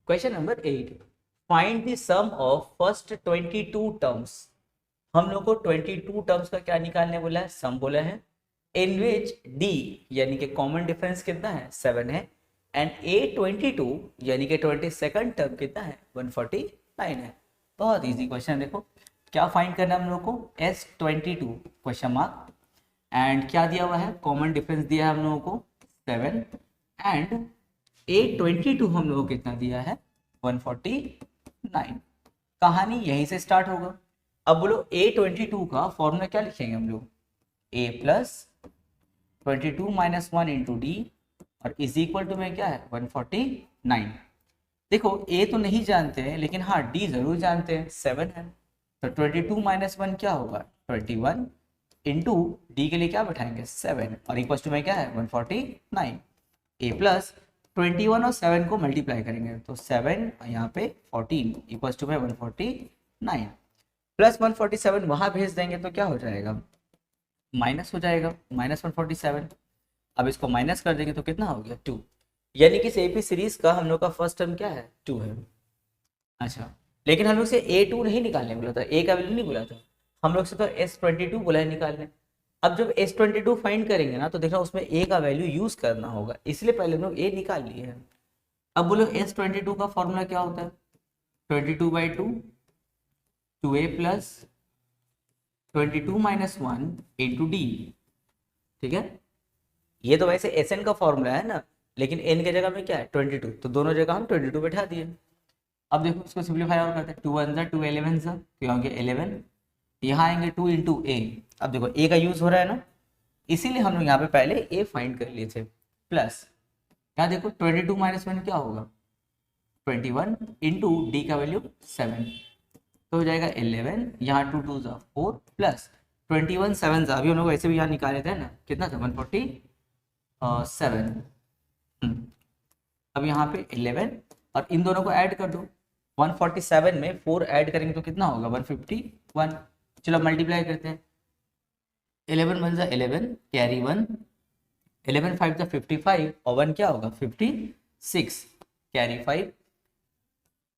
Question number 8, find the sum of first 22 terms. हम लोग को 22 टर्म्स का क्या निकालने बोला है, सम बोला है, इन विच डी यानी कि कॉमन डिफरेंस कितना है 7 है, एंड ए 22 यानी कि 22nd टर्म कितना है 149 है। बहुत इजी क्वेश्चन, देखो क्या फाइंड करना है हम लोग को, S22 क्वेश्चन मार्क, एंड क्या दिया हुआ है, कॉमन डिफरेंस दिया है हम लोगों को 7, एंड A22 हम लोगों को कितना दिया है 149। कहानी यहीं से स्टार्ट होगा। अब बोलो A22 का फॉर्मूला क्या लिखेंगे हम लोग, A प्लस 22 - 1 इंटू डी, और इज इक्वल टू में क्या है 149। देखो A तो नहीं जानते हैं, लेकिन हाँ D जरूर जानते हैं, 7 है, तो 22 - 1 क्या होगा 21 इंटू डी के लिए क्या बैठाएंगे 7, और इक्वल टू में क्या है 149। A प्लस 21 और 7 को मल्टीप्लाई करेंगे तो 7 यहाँ पे 14 इक्वल टू में 149, प्लस 147 वहाँ भेज देंगे तो क्या हो जाएगा, माइनस हो जाएगा, -147। अब इसको माइनस कर देंगे तो कितना हो गया 2, यानी कि एपी सीरीज का हम लोग का फर्स्ट टर्म क्या है 2 है। अच्छा, लेकिन हम लोग से A2 नहीं निकालने बोला था, A का वैल्यू नहीं बोला था, हम लोग से तो S22 बोला है निकालने। अब जब S22 फाइंड करेंगे ना तो देखना उसमें A का वैल्यू यूज करना होगा, इसलिए पहले हम लोग A निकाल लिए हैं। अब बोलो S22 का फॉर्मूला क्या होता है, 22/2 2A प्लस 22 - 1 इंटू डी, ठीक है। ये तो वैसे SN का फॉर्मूला है ना, लेकिन N के जगह में क्या है 22, तो दोनों जगह हम 22 बैठा दिए। अब देखो इसको सिंप्लीफाई और करते हैं, 2 1 ज़ा 2 11 ज़ा, क्या हो गया 11, यहाँ आएंगे 2 इंटू ए। अब देखो ए का यूज हो रहा है ना, इसीलिए हम लोग यहाँ पे पहले ए फाइंड कर लिए थे, प्लस यहाँ देखो 22 - 1 क्या होगा 21 इंटू डी का वैल्यू 7, तो हो जाएगा 11, यहाँ 2 2 ज़ा 4, प्लस 21 7 ज़ा, अभी हम लोग वैसे भी यहाँ निकाले थे ना, कितना था 147। अब यहाँ पे 11 और इन दोनों को ऐड कर दो, 147 में 4 ऐड करेंगे तो कितना होगा 151। चलो मल्टीप्लाई करते हैं, 11 1 ज़ा 11 कैरी 1, 11 5 ज़ा 55 और 1 क्या होगा 56 कैरी 5,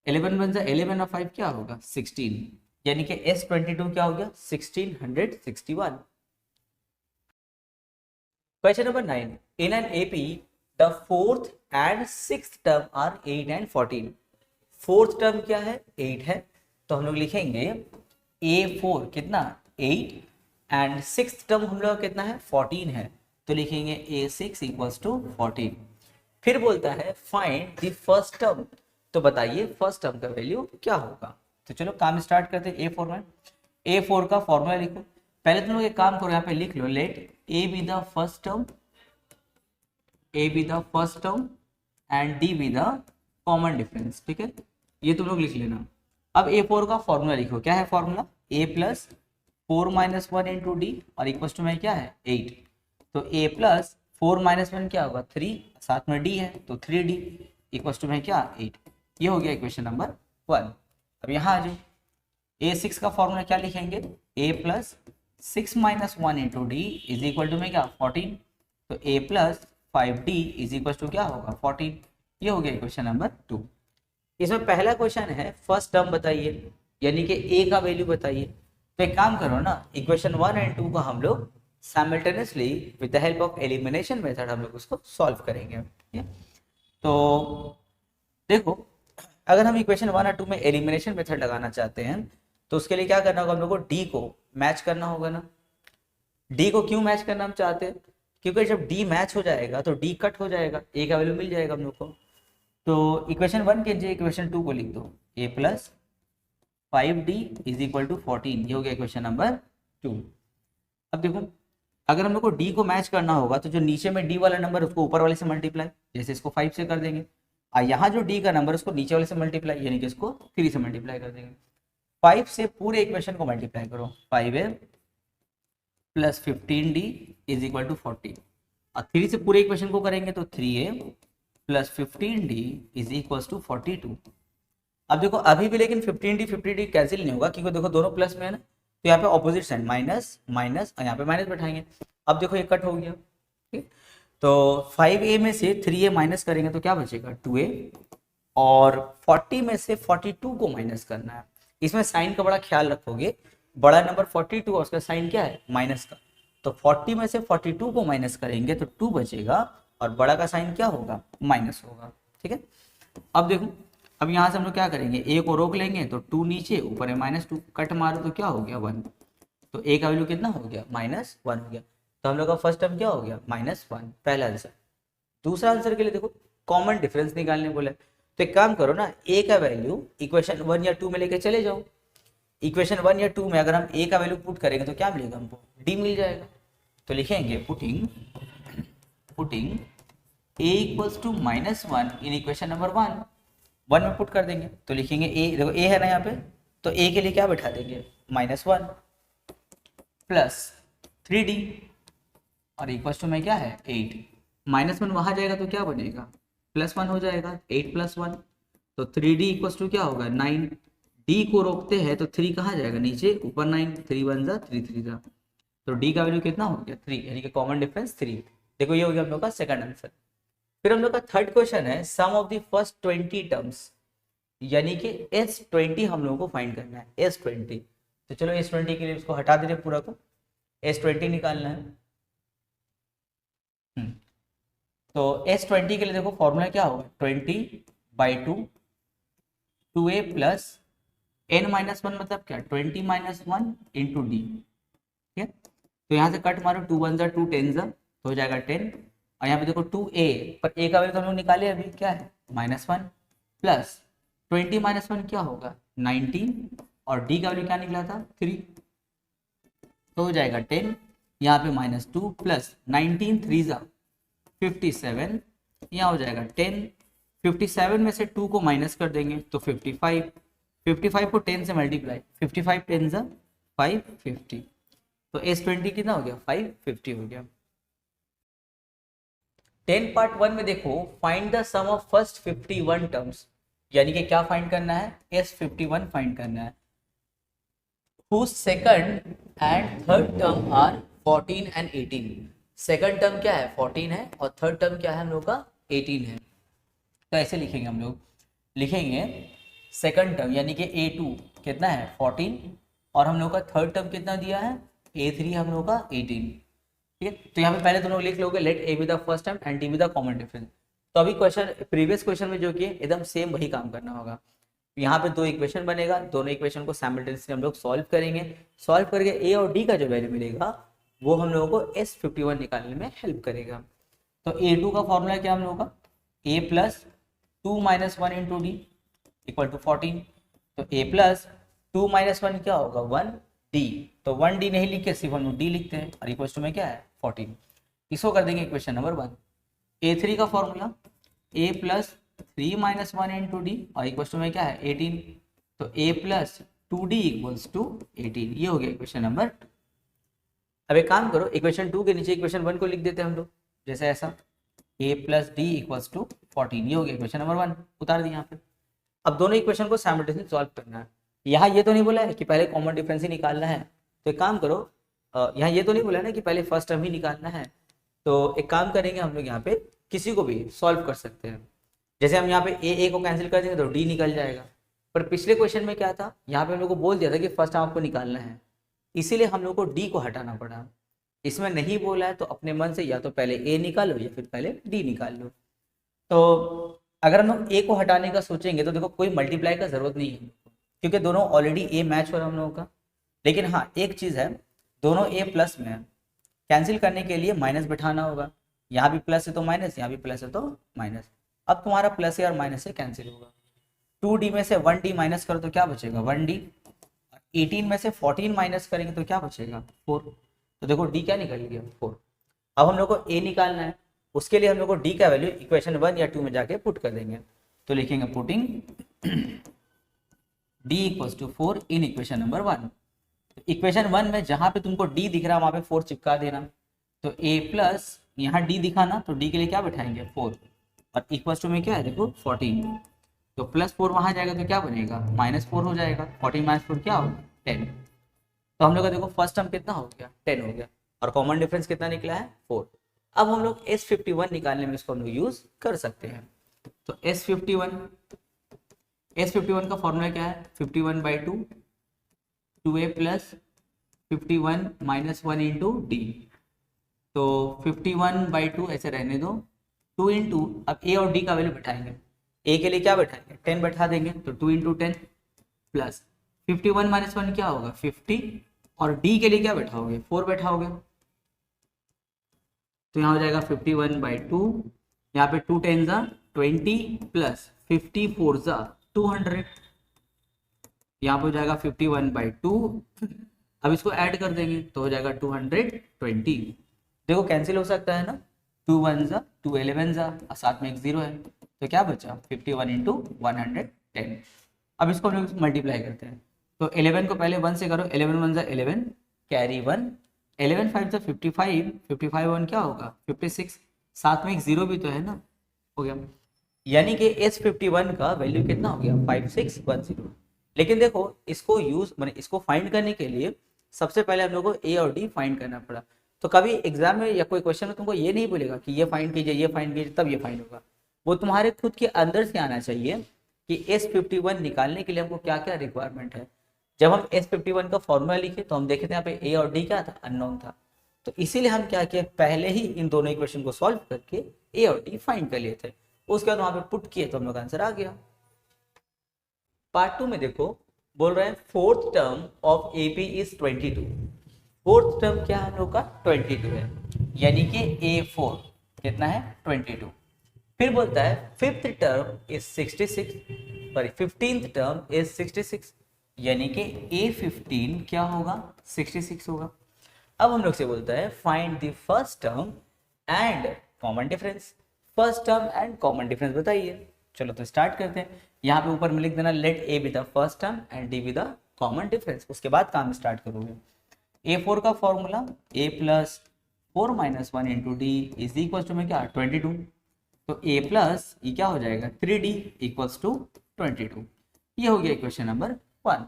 11 1 ज़ा 11 और 5 क्या होगा 16, यानी कि S22 क्या हो गया 1661। Question number 9, in an AP the fourth and sixth term are 8 and 14। Fourth term क्या है 8 है, तो हम लोग लिखेंगे A4 कितना 8, एंड सिक्स्थ टर्म हम लोग कितना है 14 है, तो लिखेंगे A6 इक्वल्स टू 14। फिर बोलता है फाइंड द फर्स्ट टर्म, तो बताइए फर्स्ट टर्म का वैल्यू क्या होगा। तो चलो काम स्टार्ट करते हैं A4 में। A4 का फॉर्मूला लिखो, पहले तुम लोग एक काम करो यहाँ पे लिख लो, let A be the first term, A be the first term and D be the common difference, ठीक है, ये तुम लोग लिख लेना। अब A4 का फॉर्मूला लिखो, क्या है formula A plus 4 - 1 into D, और इक्वल टू में क्या है 8, तो A प्लस 4 - 1 क्या होगा 3, साथ में D है तो 3D इक्वल टू में क्या 8। ये हो गया इक्वेशन नंबर 1। अब यहाँ आ जाओ, A6 का फॉर्मूला क्या लिखेंगे, A plus 6 - 1 into d is equal to में क्या 14, तो A plus 5D is equal to क्या होगा 14। ये हो गया इक्वेशन नंबर 2। इसमें पहला क्वेश्चन है फर्स्ट टर्म बताइए, यानी कि A का वैल्यू बताइए। तो एक काम करो ना, इक्वेशन 1 एंड 2 का हम लोग simultaneously with the help of elimination method हम लोग उसको सॉल्व करेंगे, ठीक है। तो देखो, अगर हम इक्वेशन 1 और 2 में एलिमिनेशन मेथड लगाना चाहते हैं तो उसके लिए क्या करना होगा, हम लोग को डी को मैच करना होगा ना। डी को क्यों मैच करना हम चाहते हैं, क्योंकि जब डी मैच हो जाएगा तो डी कट हो जाएगा, ए का वैल्यू मिल जाएगा हम लोग को। तो इक्वेशन 1 के लिए इक्वेशन 2 को लिख दो, A plus 5D is equal to 14, ये हो गया इक्वेशन नंबर 2। अब देखो, अगर हम लोग को डी को मैच करना होगा तो जो नीचे में डी वाला नंबर उसको ऊपर वाले से मल्टीप्लाई, जैसे इसको 5 से कर देंगे, और यहाँ जो डी का नंबर उसको नीचे वाले से मल्टीप्लाई, यानी कि इसको 3 से मल्टीप्लाई कर देंगे। 5 से पूरे इक्वेशन को मल्टीप्लाई करो, 5A plus 15D is equal to 40, और 3 से पूरे इक्वेशन को करेंगे तो 3A plus 15D is equal to 42। अब देखो अभी भी लेकिन 15D कैंसिल नहीं होगा, क्योंकि देखो दोनों प्लस में है ना, तो यहाँ पे ऑपोजिट साइड माइनस माइनस, और यहाँ पे माइनस बैठाएंगे। अब देखो ये कट हो गया, ठीक। तो 5A में से 3A माइनस करेंगे तो क्या बचेगा 2A, और 40 में से 42 को माइनस करना है। इसमें साइन का बड़ा ख्याल रखोगे, बड़ा नंबर 42 और उसका साइन क्या है, माइनस का। तो 40 में से 42 को माइनस करेंगे तो 2 बचेगा और बड़ा का साइन क्या होगा, माइनस होगा। ठीक है, अब देखो, अब यहाँ से हम लोग क्या करेंगे, ए को रोक लेंगे तो 2 नीचे, ऊपर है -2, कट मारो तो क्या हो गया 1। तो ए का वैल्यू कितना हो गया, -1 हो गया। तो हम लोग का फर्स्ट टर्म क्या हो गया, -1, पहला आंसर। दूसरा आंसर के लिए देखो, कॉमन डिफरेंस निकालने बोला है। तो एक काम करो ना, ए का वैल्यू इक्वेशन 1 या 2 में लेके चले जाओ। इक्वेशन 1 या 2 में अगर हम ए का वैल्यू पुट करेंगे तो क्या मिलेगा हमको, डी मिल जाएगा। तो लिखेंगे putting a equals to -1 in equation number 1 में पुट कर देंगे। तो लिखेंगे ए, देखो ए है ना यहाँ पे, तो ए के लिए क्या बैठा देंगे, -1 प्लस 3d और इक्वल्स टू में क्या है 8। -1 वहां जाएगा तो क्या बनेगा, +1 हो जाएगा, 8 + 1। तो 3d इक्वल्स टू क्या होगा 9। d को रोकते हैं तो 3 कहाँ जाएगा, नीचे, ऊपर 9, 3 1 जा 3 3 जा। तो d का वैल्यू कितना हो गया 3, यानी कि कॉमन डिफरेंस 3। देखो ये हो गया हम लोग का सेकंड आंसर। फिर हम लोग का थर्ड क्वेश्चन है, sum of the first 20 terms, यानी कि S20 हम लोगों को फाइंड करना है, S20। तो चलो S20 के लिए उसको हटा दीजिए पूरा को, S20 निकालना है। तो S20 के लिए देखो फॉर्मूला क्या होगा, 20/2 2a प्लस n-1 मतलब क्या, 20 - 1 इंटू डी। ठीक है, तो यहाँ से कट मारो, 2 1 2 10 तो हो जाएगा 10। और यहाँ पे देखो 2a, पर a का वैल्यू तो हम लोग निकाले अभी, क्या है -1 प्लस 20 - 1 क्या होगा 19, और d का वैल्यू क्या निकला था 3, तो हो जाएगा 10। यहाँ पे -2 प्लस 19 3 जा 57, यहाँ हो जाएगा 10। 57 में से 2 को माइनस कर देंगे तो 55, 55 को 10 से मल्टीप्लाई, 55 10 जा 550। तो S20 कितना हो गया, 550 हो गया। 10 पार्ट 1 में देखो, find the sum of first 51 terms, यानी कि क्या फाइंड करना है, S51 फाइंड करना है। whose second and third term are 14 and 18। Second term क्या है 14 है और थर्ड टर्म क्या है हम लोग का 18 है। तो ऐसे लिखेंगे हम लोग, लिखेंगे सेकंड टर्म यानी कि A2 कितना है 14, और हम लोग का थर्ड टर्म कितना दिया है A3 हम लोग का 18। ठीक है, तो यहाँ पे पहले तुम लोग लिख लोगे let a be the first term and d be the common difference. तो अभी क्वेश्चन प्रीवियस क्वेश्चन में जो कि एकदम सेम वही काम करना होगा। यहाँ पे 2 इक्वेशन बनेगा, दोनों इक्वेशन को साइमल्टेनियसली हम लोग सॉल्व करेंगे। सॉल्व करके ए और डी का जो वैल्यू मिलेगा वो हम लोगों को S51 निकालने में हेल्प करेगा। तो A2 का फॉर्मूला क्या हम लोगों का, a plus 2 - 1 into d equal to 14। तो a प्लस 2 - 1 क्या होगा 1d, तो 1d नहीं लिख के सिर्फ हम लोग d लिखते हैं, और इक्वल टू में क्या है 14। इसको कर देंगे इक्वेशन नंबर 1। A3 का formula a plus 3 - 1 into D और इक्वल टू में क्या है 18। तो a plus 2d equals to 18, ये हो गया इक्वेशन नंबर 2। अब एक काम करो, इक्वेशन 2 के नीचे इक्वेशन 1 को लिख देते हैं हम लोग, जैसे ऐसा a plus d equals to 14, ये हो गया इक्वेशन नंबर 1, उतार दिया यहाँ पे। अब दोनों इक्वेशन को साइमल्टेनियसली सॉल्व करना है। यहाँ ये तो नहीं बोला है कि पहले कॉमन डिफरेंस ही निकालना है, तो एक काम करो, यहाँ ये तो नहीं बोला है ना कि पहले फर्स्ट टर्म ही निकालना है। तो एक काम करेंगे हम लोग, यहाँ पे किसी को भी सॉल्व कर सकते हैं। जैसे हम यहाँ पे ए को कैंसिल कर देंगे तो डी निकल जाएगा। पर पिछले क्वेश्चन में क्या था, यहाँ पे हम लोग को बोल दिया था कि फर्स्ट टर्म आपको निकालना है, इसीलिए हम लोग को डी को हटाना पड़ा। इसमें नहीं बोला है तो अपने मन से या तो पहले ए निकालो या फिर पहले डी निकाल लो। तो अगर हम लोग ए को हटाने का सोचेंगे तो देखो कोई मल्टीप्लाई का जरूरत नहीं है, क्योंकि दोनों ऑलरेडी ए मैच हो रहा है हम लोगों का। लेकिन हाँ एक चीज़ है, दोनों ए प्लस में है, कैंसिल करने के लिए माइनस बैठाना होगा। यहाँ भी प्लस है तो माइनस, यहाँ भी प्लस है तो माइनस। अब तुम्हारा प्लस है और माइनस से कैंसिल होगा। 2d में से 1d माइनस करो तो क्या बचेगा 1d, 18 में से 14 माइनस करेंगे तो क्या बचेगा 4। तो देखो d क्या निकल गया 4। अब हम लोग को a निकालना है, उसके लिए हम लोग को d का वैल्यू इक्वेशन 1 या 2 में जाके पुट कर देंगे। तो लिखेंगे putting d equals to 4 in equation number 1। Equation 1 में जहां पे तुमको d दिख रहा है वहां पे 4 चिपका देना। तो a प्लस यहाँ d दिखाना, तो d के लिए क्या बैठाएंगे 4, और इक्वल्स टू में क्या है देखो 14। तो +4 वहां जाएगा तो क्या बनेगा -4 हो जाएगा, 14 - 4 क्या होगा 10। तो हम लोग का देखो फर्स्ट टर्म कितना हो गया 10 हो गया, और कॉमन डिफरेंस कितना निकला है 4। अब हम लोग S51 निकालने में इसको हम लोग यूज कर सकते हैं। तो S51 S51 का फॉर्मूला क्या है, 51/2 2a plus 51 minus 1 into D. तो 51/2 ऐसे रहने दो, 2 इंटू, अब ए और डी का वैल्यू बैठाएंगे, ए के लिए क्या बैठाएंगे 10 बैठा देंगे, तो 2 इंटू 10 प्लस 51 माइनस 1 क्या होगा 50, और डी के लिए क्या बैठाओगे 4 बैठाओगे, तो यहाँ हो जाएगा 51/2, यहाँ पे 2 10 जा 20 प्लस 54 जा 200, यहाँ पे हो जाएगा 51/2। अब इसको ऐड कर देंगे तो हो जाएगा 220। देखो कैंसिल हो सकता है ना, 2 1 जा 2 11 जा और साथ में एक 0 है, तो क्या बचा 51 इंटू 110। अब इसको हम लोग मल्टीप्लाई करते हैं, तो 11 को पहले 1 से करो, 11 1 जा 11 कैरी 1, 11 5 जा 55, 55 1 क्या होगा 56, साथ में एक 0 भी तो है ना, हो गया। यानी कि S51 का वैल्यू कितना हो गया 5610। लेकिन देखो इसको यूज मैंने इसको फाइंड करने के लिए सबसे पहले हम लोग को ए और डी फाइंड करना पड़ा। तो कभी एग्जाम में या कोई क्वेश्चन में तुमको ये नहीं बोलेगा कि ये फाइंड कीजिए ये फाइंड कीजिए तब ये फाइंड होगा, वो तुम्हारे खुद के अंदर से आना चाहिए कि S51 निकालने के लिए हमको क्या क्या रिक्वायरमेंट है। जब हम S51 का फॉर्मूला लिखे तो हम देखे थे यहाँ पे ए और डी क्या था अननोन था, तो इसीलिए हम क्या किए पहले ही इन दोनों इक्वेशन को सॉल्व करके ए और डी फाइंड कर लिए थे, उसके बाद वहां पे पुट किए तो हम लोग आंसर आ गया। पार्ट 2 में देखो बोल रहे हैं fourth term of AP is 22। Fourth term क्या है हम लोग का 22 है, यानी कि A4 कितना है 22। फिर बोलता है fifth term is 66, sorry 15th term is 66, यानी कि A15 क्या होगा 66 होगा। अब हम लोग से बोलता है find the first term and common difference, first term and common difference बताइए। चलो तो स्टार्ट करते हैं, यहाँ पे ऊपर में लिख देना let a be the first term and d be the common difference, उसके बाद काम स्टार्ट करोगे। A4 का formula a plus 4 minus 1 into d is equal to में क्या 22, तो a प्लस ये क्या हो जाएगा 3d इक्वल्स टू 22। ये हो गया इक्वेशन नंबर 1।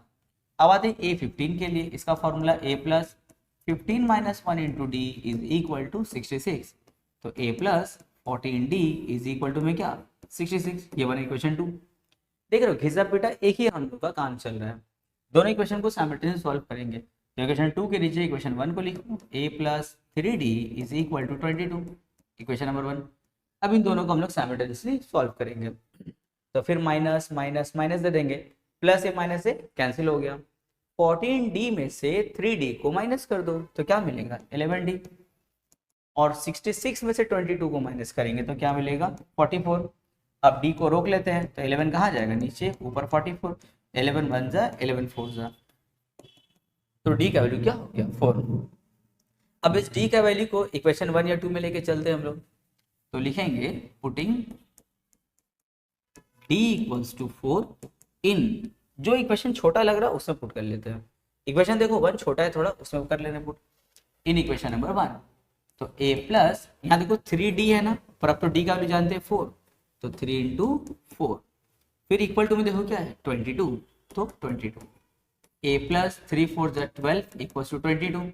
अब आते हैं A15 के लिए, इसका formula a plus 15 minus 1 into d is equal to 66, तो a plus 14d is equal to में क्या 66। ये बना इक्वेशन 2। देख रहे हो घिसा पिटा एक ही हम लोग का काम चल रहा है, दोनों इक्वेशन को साइमल्टेनियसली सॉल्व करेंगे। तो इक्वेशन 2 के नीचे इक्वेशन 1 को लिखो a plus 3d is equal to 22, equation number 1। अब इन दोनों को हम लोग साइमल्टेनियसली सॉल्व करेंगे, तो फिर माइनस माइनस माइनस दे देंगे, प्लस ए माइनस ए कैंसिल हो गया, 14d में से 3d को माइनस कर दो तो क्या मिलेगा 11d, और 66 में से 22 को माइनस करेंगे तो क्या मिलेगा 44। अब d को रोक लेते हैं तो 11 कहाँ जाएगा नीचे, ऊपर 44, 11 1 जा 11 4 जा, तो d का वैल्यू क्या हो गया 4। अब इस d का वैल्यू को इक्वेशन 1 या 2 में लेके चलते हैं हम लोग, तो लिखेंगे पुटिंग d इक्वल्स टू 4 इन, जो इक्वेशन छोटा लग रहा है उसमें पुट कर लेते हैं। इक्वेशन देखो 1 छोटा है थोड़ा, उसमें कर लेना पुट इन इक्वेशन नंबर 1। तो a प्लस यहाँ देखो 3d है ना, पर अब तो d का वैल्यू जानते हैं 4, तो 3 इंटू 4, फिर इक्वल टू में देखो क्या है 22, तो 22, a प्लस 3 4 जा 12 इक्वल्स टू 22,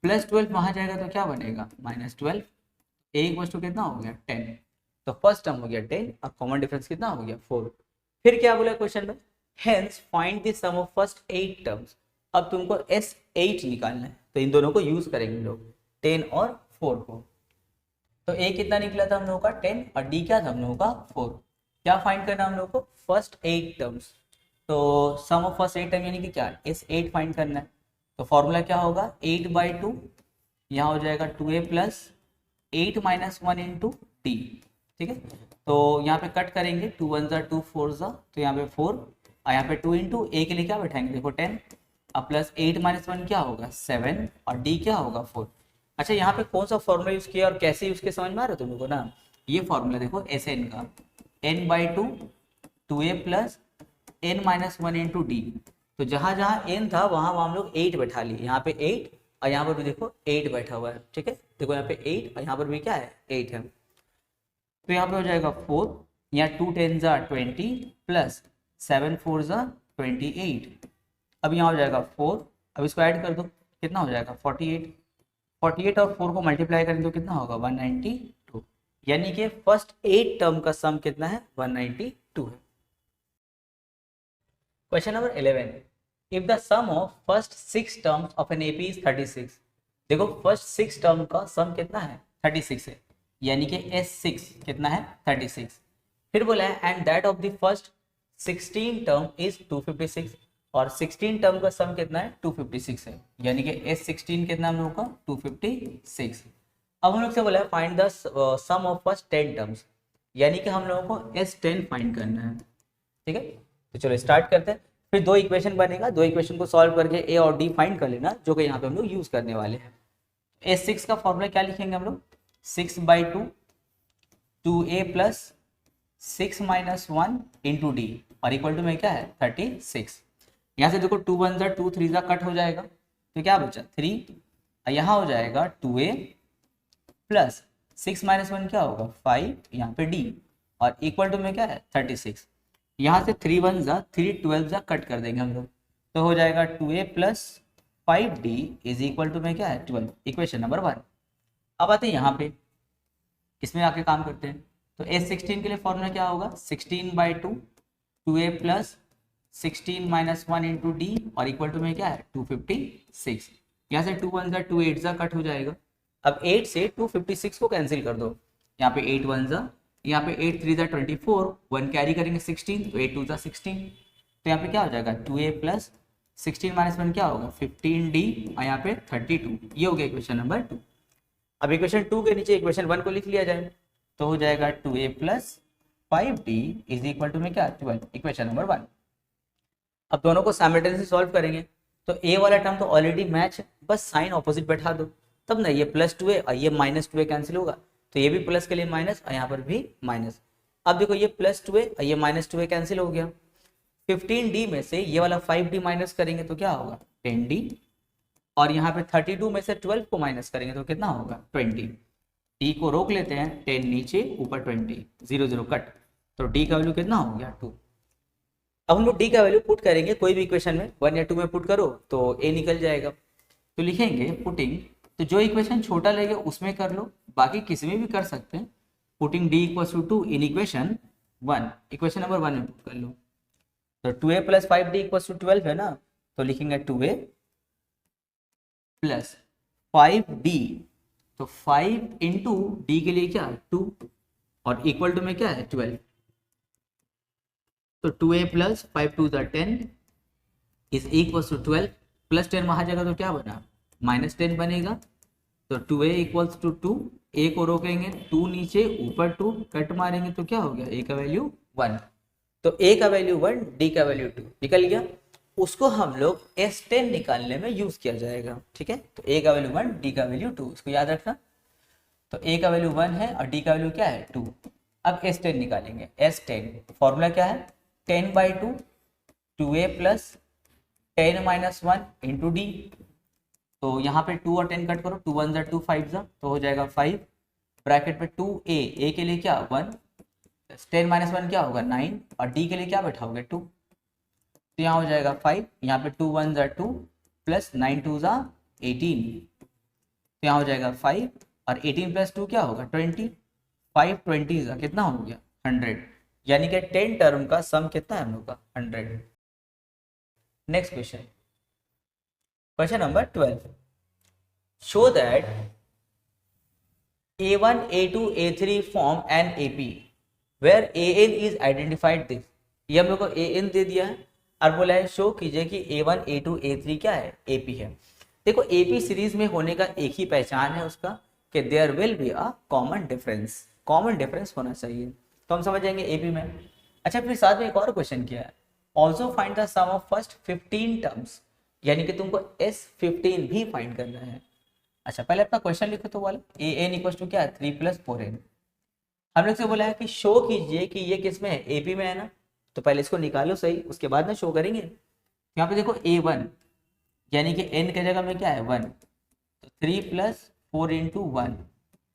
प्लस 12 वहां जाएगा तो क्या बनेगा माइनस 12, a इक्वल्स टू कितना हो गया 10, तो फर्स्ट टर्म हो गया 10, अब कॉमन डिफरेंस कितना हो गया 4। फिर क्या बोला क्वेश्चन में, hence find the sum of first 8 terms. अब तुमको S8 निकालना है, तो इन दोनों को यूज करेंगे लोग 10 और 4 को। तो a कितना निकला था हम लोगों का 10 और d क्या था हम लोगों का 4। क्या फाइंड करना हम लोगों को फर्स्ट 8 टर्म्स, तो सम ऑफ फर्स्ट 8 टर्म यानी कि क्या S8 फाइंड करना है। तो फॉर्मूला क्या होगा 8/2, यहाँ हो जाएगा 2a plus 8 minus 1 into D, ठीक है। तो यहाँ पे कट करेंगे 2 1 जा 2 4 जा, तो यहाँ पे 4 और यहाँ पे 2 इंटू ए के लिए क्या बैठाएंगे देखो 10, अब प्लस 8 माइनस 1 क्या होगा 7 और डी क्या होगा 4। अच्छा यहाँ पे कौन सा फॉर्मूला यूज किया और कैसे यूज किया समझ में आ रहा है तुम लोगों को ना, ये फॉर्मूला देखो SN का n/2 2a plus n minus 1 into D, तो जहां जहां n था वहां हम लोग 8 बैठा लिए, यहाँ पे 8 और यहाँ पर भी देखो 8 बैठा हुआ है, ठीक है। देखो यहाँ पे 8 और यहाँ पर भी क्या है 8 है, तो यहाँ पे हो जाएगा 4, यहाँ 2 10 जा 20 प्लस 7 4 जा 28, अब यहाँ हो जाएगा 4, अब इसको ऐड कर दो कितना हो जाएगा 48, 48 और 4 को मल्टीप्लाई करें तो कितना होगा 192, यानी कि फर्स्ट 8 टर्म का सम कितना है 192 है। Question number 11, if the sum of first 6 terms of an AP is 36। देखो फर्स्ट 6 टर्म का सम कितना है 36 है, यानी कि S6 कितना है 36। फिर बोला है and that of the first 16 term is 256, और 16 टर्म का सम कितना है 256 है, यानी कि S16 कितना हम लोगों का 256। अब हम लोग से बोला है find the sum of first 10 terms, यानी कि हम लोगों को S10 फाइंड करना है। ठीक है, तो चलो स्टार्ट करते हैं। फिर दो इक्वेशन बनेगा, दो इक्वेशन को सॉल्व करके ए और डी फाइंड कर लेना, जो कि यहाँ पे हम लोग यूज करने वाले हैं। S6 का फॉर्मूला क्या लिखेंगे हम लोग, 6/2 2a plus 6 minus 1 into D, और इक्वल टू में क्या है 36। यहाँ से देखो 2 1 जा 2 3 जा कट हो जाएगा, तो क्या बचा 3, यहाँ हो जाएगा 2a प्लस 6 माइनस 1 क्या होगा 5, यहाँ पे डी, और इक्वल टू में क्या है 36। यहाँ से 3 1 जा 3 12 जा कट कर देंगे हम लोग, तो हो जाएगा 2a plus 5d is equal to में क्या है 12, इक्वेशन नंबर 1। अब आते हैं यहाँ पे, इसमें आके काम करते हैं। तो S16 के लिए फॉर्मूला क्या होगा 16/2 2a plus 16 minus 1 into D, और इक्वल टू में क्या है 256। यहाँ से 2 1 जा 2 8 जा कट हो जाएगा। अब 8 से 256 को कैंसिल कर दो, यहाँ पे 8 1 जा, यहाँ पे 8 3 जा 24, 1 कैरी करेंगे 16, तो 8 2 जा 16, तो यहाँ पे क्या हो जाएगा 2a प्लस 16 माइनस 1 क्या होगा 15d, और यहाँ पे 32। ये हो गया इक्वेशन नंबर 2। अब इक्वेशन 2 के नीचे इक्वेशन 1 को लिख लिया जाए, तो हो जाएगा 2a plus 5d is equal to में क्या 12, इक्वेशन नंबर 1। अब दोनों को साइमल्टेनियसली सॉल्व करेंगे, तो a वाला टर्म तो ऑलरेडी मैच है, बस साइन ऑपोजिट बैठा दो, तब ना ये प्लस 2a और ये माइनस 2a कैंसिल होगा, तो ये भी प्लस के लिए माइनस, और यहाँ पर भी माइनस। अब देखो ये प्लस 2a और ये माइनस 2a कैंसिल हो गया। 15d में से ये वाला 5d माइनस करेंगे तो क्या होगा 10d, और यहाँ पे 32 में से 12 को माइनस करेंगे तो कितना होगा 20। d को रोक लेते हैं, 10 नीचे ऊपर 20, 0 0 कट, तो d का वैल्यू कितना हो गया 2। अब हम लोग d का वैल्यू पुट करेंगे, कोई भी इक्वेशन में 1 या 2 में पुट करो तो a निकल जाएगा। तो लिखेंगे पुटिंग, तो जो इक्वेशन छोटा लेंगे उसमें कर लो, बाकी किसी में भी कर सकते हैं। Putting d equals to 2 in equation 1, equation number 1 में पुट कर लो। तो 2a plus 5d equals to 12 है ना, तो लिखेंगे 2a प्लस 5d, तो 5 इंटू डी के लिए क्या 2, और इक्वल टू में क्या है 12, तो 2a plus 5 2 10 is equal to 12, plus 10 वहां जाएगा तो क्या बना माइनस 10 बनेगा, तो 2a इक्वल्स टू 2, a को रोकेंगे 2 नीचे ऊपर 2 कट मारेंगे तो क्या हो गया a का वैल्यू 1, तो a का वैल्यू 1 d का वैल्यू 2 निकल गया। उसको हम लोग S10 निकालने में यूज किया जाएगा। ठीक है, तो a का वैल्यू 1 d का वैल्यू 2, इसको याद रखना। तो a का वैल्यू 1 है और d का वैल्यू क्या है 2। अब S10 निकालेंगे, S10 फॉर्मूला क्या है 10/2 2a plus 10 minus 1 into D, तो यहाँ पे 2 और 10 कट करो, 2 1 जा 2 5 जा, तो हो जाएगा 5, ब्रैकेट पे 2a के लिए क्या 1, 10 माइनस 1 क्या होगा 9, और d के लिए क्या बैठाओगे 2, तो यहाँ हो जाएगा 5, यहाँ पे 2 1 जा 2 प्लस 9 2 जा 18, तो यहाँ हो जाएगा 5, और 18 प्लस 2 क्या होगा 20, 5 20 जा कितना हो गया 100, यानी कि 10 टर्म का सम कितना है हम लोग का 100। Next question, question number 12, show that a1 a2 a3 form an AP where an is identified this. ये हम लोग को an दे दिया है और बोला है शो कीजिए कि a1 a2 a3 क्या है AP है। देखो AP सीरीज में होने का एक ही पहचान है उसका कि there will be a common difference, common difference होना चाहिए, तो हम समझ जाएंगे AP में। अच्छा, फिर साथ में एक और क्वेश्चन किया है, also find the sum of first 15 terms, यानी कि तुमको S15 भी फाइंड करना है। अच्छा, पहले अपना क्वेश्चन लिखो, तो वाला an इक्वल टू क्या है 3 + 4n। हम लोग से बोला है कि शो कीजिए कि ये किस में है AP में है ना, तो पहले इसको निकालो सही, उसके बाद ना शो करेंगे। यहाँ पे देखो a1 यानी कि n के जगह में क्या है 1, तो 3 + 4 × 1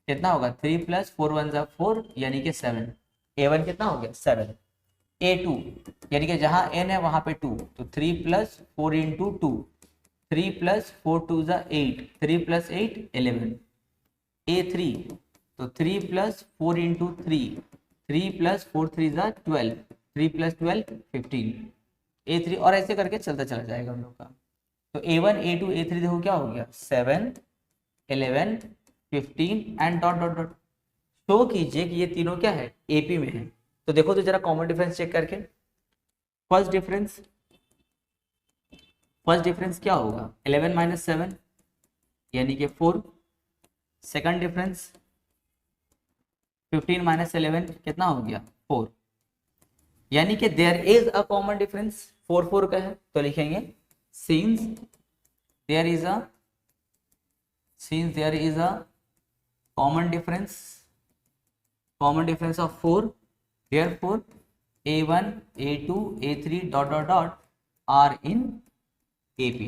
कितना होगा 3 + 4 1 = 4 यानी कि 7, a1 कितना हो गया 7। a2 यानी कि जहां n है वहां पे 2, तो 3 + 4 × 2 3 + 4 2 = 8, 3 + 8 11। a3 तो 3 + 4 × 3 3 + 4 3 = 12, 3 + 12 15। A3 और ऐसे करके चलता चला जाएगा हम लोग का। तो A1 A2 A3 देखो क्या हो गया 7 11 15 and dot dot dot. Show कीजिए कि ये तीनों क्या है AP में है। तो देखो तो जरा कॉमन डिफरेंस चेक करके। फर्स्ट डिफरेंस क्या होगा 11 माइनस 7 यानी कि 4। सेकंड डिफरेंस 15 माइनस 11 कितना हो गया 4। यानी कि there is a common difference 4 4 का है तो लिखेंगे since there is a common difference of 4 therefore A1 A2 A3 dot dot dot are in AP।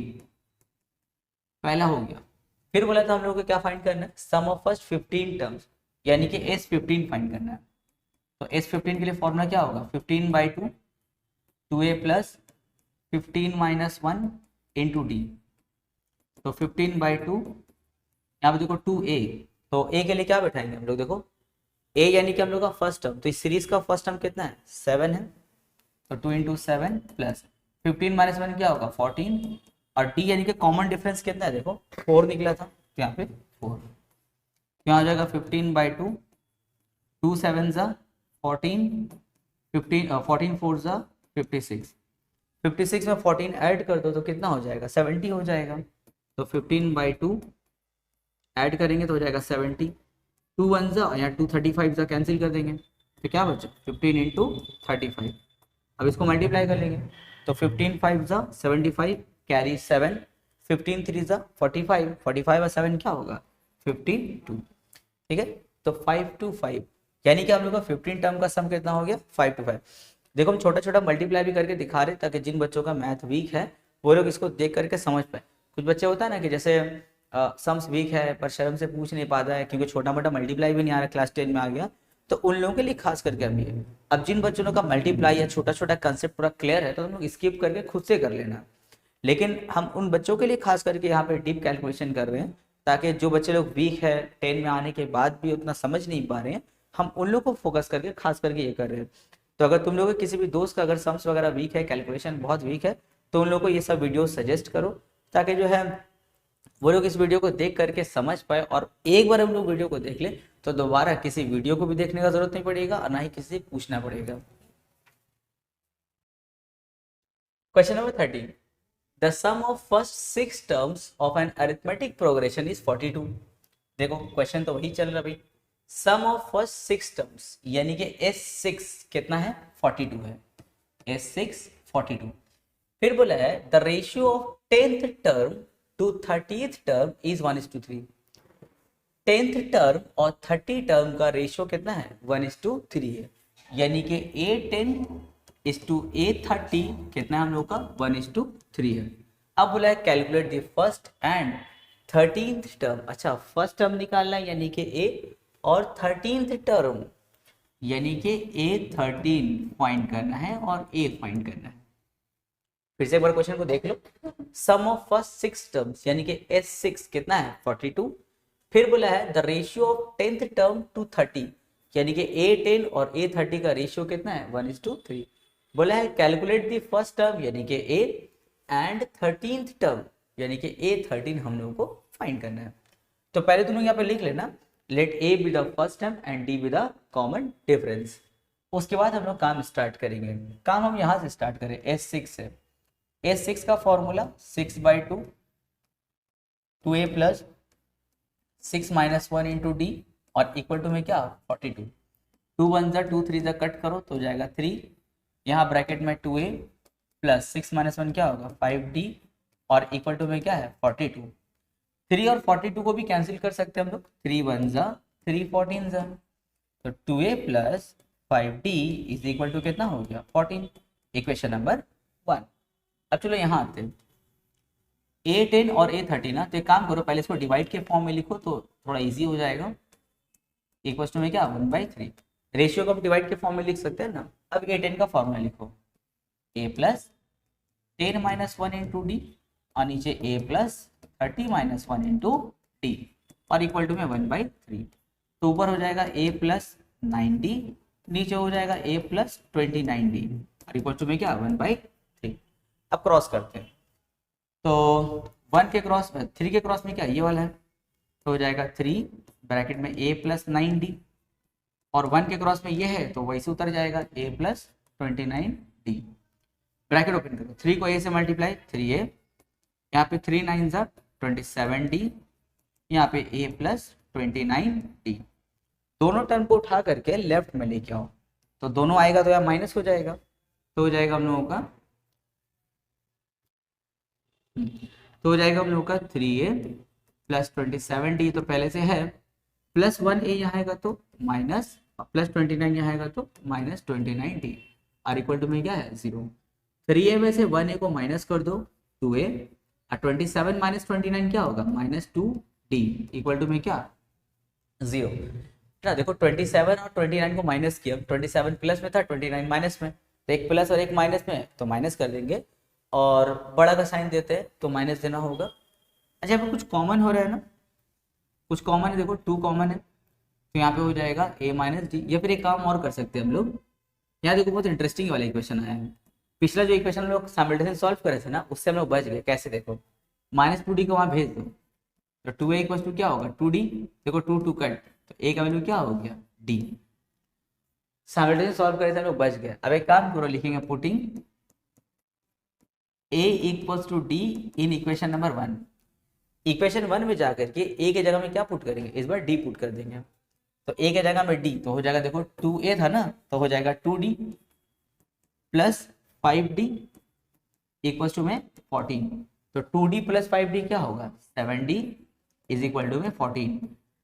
पहला हो गया। फिर बोला था हम लोग को क्या फाइंड करना है सम ऑफ फर्स्ट 15 टर्म्स यानी कि S15 फाइंड करना है। तो S15 के लिए फॉर्मूला क्या होगा 15/2 2A plus 15 minus 1 into D. तो 15/2 यहाँ पे देखो 2A। तो A के लिए क्या बैठाएंगे हम लोग देखो A यानी कि हम लोग का फर्स्ट टर्म। तो इस सीरीज का फर्स्ट टर्म कितना है 7 है। तो 2 इंटू 7 प्लस 15 माइनस 1 क्या होगा 14 और D यानी कि कॉमन डिफरेंस कितना है देखो 4 निकला था तो यहाँ पे 4। यहाँ हो जाएगा 15/2 2 7 ज़ा 14 15 14 4 ज़ा 56 56 में 14 ऐड कर दो तो कितना हो जाएगा 70 हो जाएगा। तो 15/2 ऐड करेंगे तो हो जाएगा 70। 2 1 ज़ा या 2 35 ज़ा कैंसिल कर देंगे तो क्या बचा 15 इंटू 35। अब इसको मल्टीप्लाई कर लेंगे तो 15 5 ज़ा 75 कैरी 7 15 3 ज़ा 45 45 और 7 क्या होगा 52। ठीक है तो 5 to 5 यानी कि हम लोग का 15 टर्म का सम कितना हो गया 5 to 5। देखो हम छोटा छोटा मल्टीप्लाई भी करके दिखा रहे ताकि जिन बच्चों का मैथ वीक है वो लोग इसको देख करके समझ पाए। कुछ बच्चे होता है ना कि जैसे सम्स वीक है पर शर्म से पूछ नहीं पाता है क्योंकि छोटा मोटा मल्टीप्लाई भी नहीं आ रहा क्लास 10 में आ गया तो उन लोगों के लिए खास करके अभी है। अब जिन बच्चों का मल्टीप्लाई या छोटा छोटा कंसेप्ट पूरा क्लियर है तो हम लोग स्किप करके खुद से कर लेना। लेकिन हम उन बच्चों के लिए खास करके यहाँ पे डीप कैलकुलेशन कर रहे हैं ताकि जो बच्चे लोग वीक है 10 में आने के बाद भी उतना समझ नहीं पा रहे हैं हम उन लोग को फोकस करके खास करके ये कर रहे हैं। तो अगर तुम लोग किसी भी दोस्त का अगर सम्स वगैरह वीक है कैलकुलेशन बहुत वीक है तो उन लोग को ये सब वीडियो सजेस्ट करो ताकि जो है वो लोग इस वीडियो को देख करके समझ पाए। और एक बार हम लोग वीडियो को देख ले तो दोबारा किसी वीडियो को भी देखने का जरूरत नहीं पड़ेगा और ना ही किसी से पूछना पड़ेगा। Question number 13 the sum of first 6 terms of an arithmetic progression is 42। देखो क्वेश्चन तो वही चल रहा भाई सम ऑफ फर्स्ट 6 टर्म्स यानी कि S6 कितना है 42 है S6 42। फिर बोला है the ratio of 10th term to 30th term is 1:3। 10th term और 30 टर्म का रेशियो कितना है 1:3 है यानी कि A10:A30 कितना है हम लोग का 1:3 है। अब बोला है calculate the first and 13th term. अच्छा फर्स्ट टर्म निकालना है यानी कि A और 13th टर्म यानी कि A13 फाइंड करना है और A फाइंड करना है। फिर से एक बार क्वेश्चन को देख लो सम ऑफ फर्स्ट 6 टर्म्स यानी कि S6 कितना है 42। फिर बोला है the ratio of 10th term to 30 यानी कि A10 और A30 का रेशियो कितना है 1:3। बोला है कैलकुलेट द फर्स्ट टर्म यानी कि A एंड 13th टर्म यानी कि A13 हम लोगों को फाइंड करना है। तो पहले तुम लोग यहाँ पे लिख लेना let A be the first term and D be the common difference. उसके बाद हम लोग काम स्टार्ट करेंगे। काम हम यहाँ से स्टार्ट करें S6 से। S6 का formula 6/2 2A plus 6 minus 1 into D और इक्वल टू में क्या 42। 2 1 ज़ा 2 3 ज़ा कट करो तो हो जाएगा 3। यहाँ ब्रैकेट में 2A प्लस 6 माइनस 1 क्या होगा 5D और इक्वल टू में क्या है 42। 3 और 42 को भी कैंसिल कर सकते हैं हम लोग 3 1 ज़ा 3 14 ज़ा। तो 2A plus 5D is equal to कितना हो गया 14। Equation number 1। अब चलो यहाँ आते हैं A10 और A30 ना तो एक काम करो पहले इसको डिवाइड के फॉर्म में लिखो तो थोड़ा इजी हो जाएगा। इक्वल टू में क्या 1/3 रेशियो को हम डिवाइड के फॉर्म में लिख सकते हैं ना। अब A10 का फॉर्मूला लिखो A plus 10 minus 1 into D और नीचे A plus 30 minus 1 into D और इक्वल टू में 1/3। तो ऊपर हो जाएगा A प्लस 90 नीचे हो जाएगा A प्लस 29D और इक्वल टू में क्या 1/3। अब क्रॉस करते हैं, तो 1 के क्रॉस में 3 के क्रॉस में क्या ये वाला है, तो हो जाएगा 3 ब्रैकेट में a प्लस 9d, और 1 के क्रॉस में ये है तो वैसे उतर जाएगा a plus 29d। Bracket open करो, 3 को a से मल्टीप्लाई 3a, यहाँ पे 3 9 ज़ा 27d, यहाँ पे a प्लस 29d। दोनों टर्म को उठा करके लेफ्ट में लेके आओ, तो दोनों आएगा तो यहाँ माइनस हो जाएगा, तो हो जाएगा हम लोगों का तो हो जाएगा हम लोगों का 3a प्लस 27d, तो पहले से है, प्लस 1a यहाँ आएगा तो माइनस, प्लस 29 यहाँ आएगा तो minus 29d, are equal to में क्या है 0। 3a में से 1a को माइनस कर दो 2a, और 27 माइनस 29 क्या होगा माइनस 2d, इक्वल टू में क्या 0 ना। देखो 27 और 29 को माइनस किया, 27 प्लस में था 29 माइनस में, तो एक प्लस और एक माइनस में तो माइनस कर देंगे, और बड़ा का साइन देते हैं तो माइनस देना होगा। अच्छा यहाँ पे कुछ कॉमन हो रहा है ना, कुछ कॉमन है, देखो 2 कॉमन है, तो यहाँ पे हो जाएगा a माइनस डी। या फिर एक काम और कर सकते हैं हम लोग, यहाँ देखो बहुत इंटरेस्टिंग वाला इक्वेशन आया है। पिछला जो इक्वेशन हम लोग साइमल्टेनियस सॉल्व करे थे ना, उससे हम लोग बच गए। कैसे, देखो माइनस 2d को वहाँ भेज दो, तो 2a इक्वल टू क्या होगा 2d, देखो 2 2 कट, तो a का वैल्यू क्या हो गया d। साइमल्टेनियस सॉल्व करे थे हम लोग बच गए। अब एक काम करो, लिखेंगे putting a equals to d in equation number 1। Equation 1 में जाकर के a के जगह में क्या पुट करेंगे, इस बार d पुट कर देंगे, तो a के जगह में d, तो हो जाएगा देखो 2a था ना, तो हो जाएगा 2d plus 5d equals to में 14, तो 2d प्लस 5d क्या होगा 7d इज इक्वल टू में 14।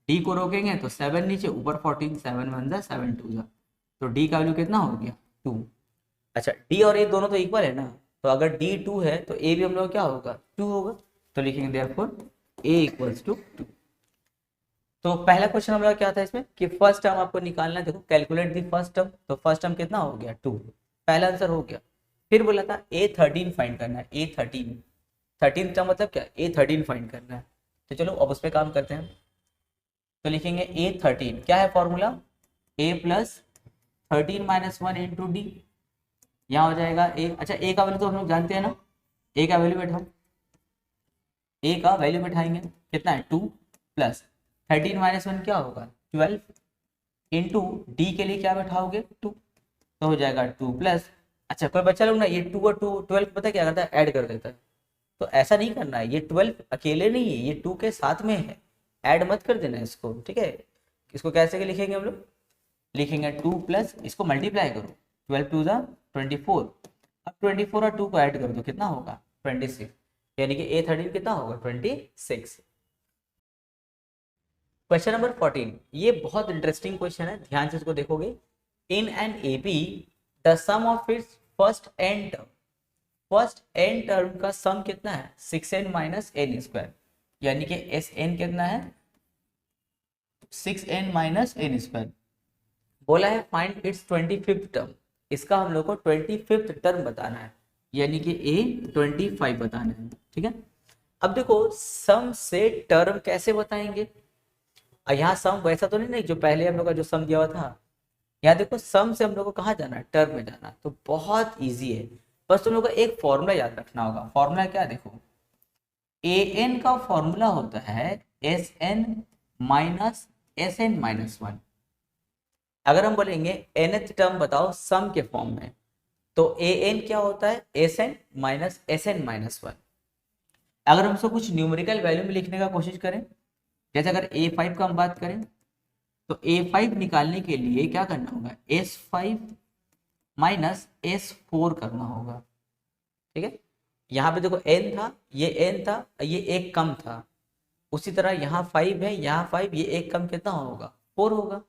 d को रोकेंगे तो 7 नीचे ऊपर 14, 7 1 जा 7 2 जा, तो d का वैल्यू कितना हो गया 2। अच्छा d और a दोनों तो इक्वल है ना, तो अगर d 2 है तो a भी हम लोग क्या होगा 2 होगा, तो लिखेंगे देयरफॉर a इक्वल्स टू 2। तो पहला क्वेश्चन हमारा क्या था इसमें कि फर्स्ट टर्म आपको निकालना है, देखो कैलकुलेट दी फर्स्ट टर्म, तो फर्स्ट टर्म कितना हो गया 2, पहला आंसर हो गया। फिर बोला था a13 फाइंड करना है, a13 13 टर्म मतलब क्या a13 फाइंड करना है, तो चलो अब उस पर काम करते हैं। तो लिखेंगे a13 क्या है formula, a plus 13 minus 1 into D, यहाँ हो जाएगा a। अच्छा a का वैल्यू तो हम लोग जानते हैं ना, a का वैल्यू बैठाओ, a का वैल्यू बैठाएंगे कितना है 2 प्लस 13 माइनस 1 क्या होगा 12 इंटू डी के लिए क्या बैठाओगे 2, तो हो जाएगा 2 प्लस। अच्छा कोई बच्चा लोग ना ये 2 और 2 12 पता क्या करता है ऐड कर देता है, तो ऐसा नहीं करना है, ये 12 अकेले नहीं है, ये 2 के साथ में है, ऐड मत कर देना इसको, ठीक है। इसको कैसे के लिखेंगे हम लोग, लिखेंगे 2 प्लस इसको मल्टीप्लाई करो 12 2 जा 24, अब 24 और 2 को ऐड कर दो कितना होगा 26, यानी कि a13 कितना होगा 26। क्वेश्चन नंबर 14, ये बहुत इंटरेस्टिंग क्वेश्चन है, ध्यान से इसको देखोगे। In an AP the sum of its first n term, first n term का सम कितना है 6n माइनस एन स्क्वायर, यानी कि एस एन कितना है 6n माइनस एन स्क्वायर। बोला है फाइंड इट्स 25th टर्म, इसका हम लोग को 25th टर्म बताना है, यानी कि a25 बताना है, ठीक है। अब देखो सम से टर्म कैसे बताएंगे, यहाँ सम वैसा तो नहीं जो पहले हम लोग का जो सम दिया हुआ था, यहाँ देखो सम से हम लोग को कहाँ जाना है टर्म में जाना, तो बहुत इजी है, बस तुम लोग को एक फॉर्मूला याद रखना होगा। फॉर्मूला क्या, देखो an का फॉर्मूला होता है sn माइनस sn माइनस 1। अगर हम बोलेंगे nth टर्म बताओ सम के फॉर्म में, तो an क्या होता है sn माइनस sn माइनस 1। अगर हम कुछ न्यूमेरिकल वैल्यू में लिखने का कोशिश करें, जैसे अगर a5 का हम बात करें, तो a5 निकालने के लिए क्या करना होगा s5 माइनस s4 करना होगा, ठीक है। यहाँ पे देखो n था, ये n था, ये एक कम था, उसी तरह यहाँ 5 है, यहाँ 5, ये एक कम कितना होगा 4 होगा।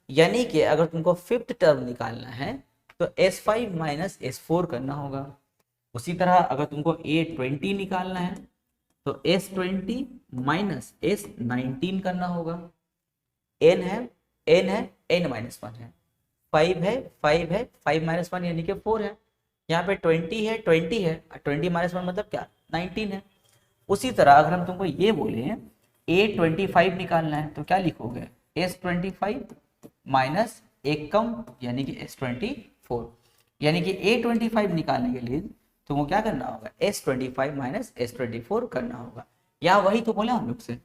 यानी कि अगर तुमको 5th टर्म निकालना है तो s5 माइनस s4 करना होगा। उसी तरह अगर तुमको a20 निकालना है तो s20 माइनस s19 करना होगा। n है n माइनस 1 है, 5 है 5 माइनस 1 यानी कि 4 है, यहाँ पे 20 है 20 माइनस 1 मतलब क्या 19 है। उसी तरह अगर हम तुमको ये बोले a25 निकालना है तो क्या लिखोगे s25 माइनस एक कम यानी कि s24, यानी कि a25 निकालने के लिए तुमको क्या करना होगा, S25 माइनस S24 करना होगा, या वही तो बोला हम लोग से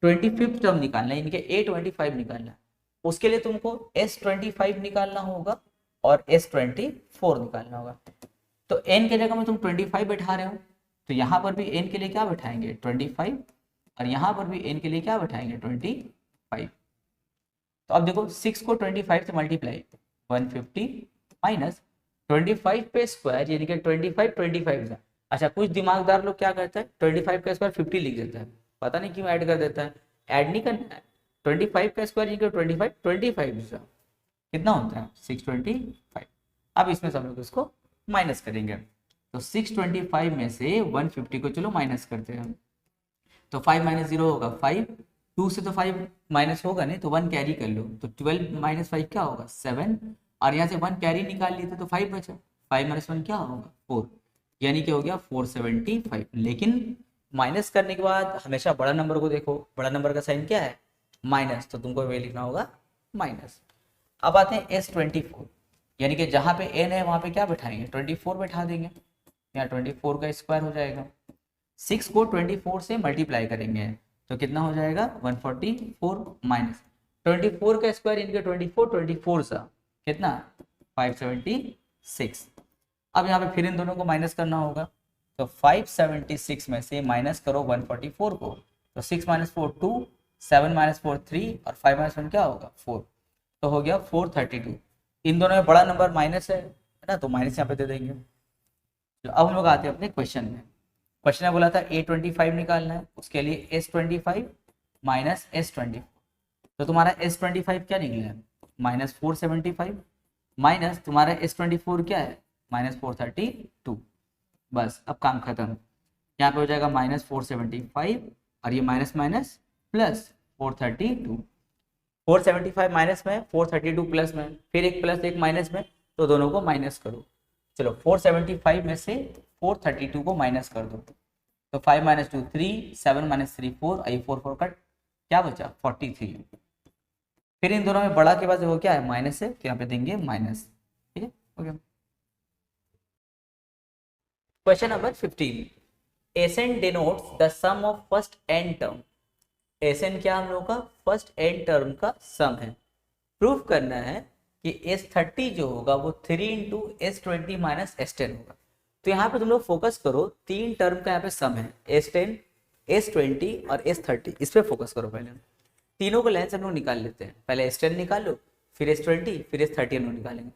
25th टर्म निकालना है, इनके A25 निकालना है, उसके लिए तुमको S25 निकालना होगा और S24 निकालना होगा। तो n के जगह में तुम 25 बैठा रहे हो, तो यहाँ पर भी n के लिए क्या बैठाएंगे 25, और यहाँ पर भी n के लिए क्या बैठाएंगे 25। तो अब देखो 6 को 25 से मल्टीप्लाई 150 माइनस 25 पे स्क्वायर यानी कि 25 अच्छा कुछ दिमागदार लोग क्या करता है 25 का स्क्वायर 50 लिख देता है, पता नहीं क्यों ऐड कर देता है, ऐड नहीं करना है। 25 का स्क्वायर यानी कि 25 कितना होता है 625। अब इसमें सब लोग इसको माइनस करेंगे, तो 625 में से 150 को चलो माइनस करते हैं, तो 5 माइनस 0 होगा 5, 2 से तो 5 माइनस होगा नहीं, तो 1 कैरी कर लो, तो 12 माइनस 5 क्या होगा 7, और यहाँ से 1 कैरी निकाल लिए थे तो 5 बचा, 5 माइनस 1 क्या होगा 4, यानी कि हो गया 475। लेकिन माइनस करने के बाद हमेशा बड़ा नंबर को देखो, बड़ा नंबर का साइन क्या है माइनस, तो तुमको वे लिखना होगा माइनस। अब आते हैं S24, यानी कि जहाँ पे n है वहाँ पे क्या बैठाएंगे 24 बैठा देंगे, यहाँ 24 का स्क्वायर हो जाएगा, 6 को 24 से मल्टीप्लाई करेंगे तो कितना हो जाएगा 144 माइनस 24 का स्क्वायर इनके 24 सा कितना 576। अब यहाँ पे फिर इन दोनों को माइनस करना होगा, तो 576 में से माइनस करो 144 को, तो 6 माइनस 4 2, 7 माइनस 4 3 और 5 माइनस 1 क्या होगा 4, तो हो गया 432। इन दोनों में बड़ा नंबर माइनस है ना, तो माइनस यहाँ पे दे देंगे। तो अब हम लोग आते हैं अपने क्वेश्चन में। क्वेश्चन में बोला था A25 निकालना है, उसके लिए S25 माइनस S24, तो तुम्हारा S25 क्या निकला है माइनस 475 माइनस तुम्हारा S24 क्या है माइनस 432। बस अब काम खत्म, यहाँ पे हो जाएगा माइनस 475 और ये माइनस माइनस प्लस 432, 475 माइनस में 432 प्लस में, फिर एक प्लस एक माइनस में, तो दोनों को माइनस करो। चलो 475 में से 432 को माइनस कर दो, तो 5 माइनस 2 3, 7 माइनस 3 4, आई 4 4 कट, क्या बचा 43। फिर इन दोनों में बड़ा के बाद वो क्या है माइनस है, तो यहाँ पे देंगे माइनस, ठीक है okay. Question number 15, SN denotes the sum of first n term. SN क्या हम लोग का फर्स्ट एन टर्म का सम है, प्रूफ करना है कि S30 जो होगा वो 3 इंटू S20 माइनस S10 होगा। तो यहाँ पे तुम लोग फोकस करो, तीन टर्म का यहाँ पे सम है S10 S20 और S30, इस पे फोकस करो। पहले तीनों को लाइन से हम लोग निकाल लेते हैं, पहले S10 निकाल लो, फिर S20, फिर S30 हम लोग निकालेंगे,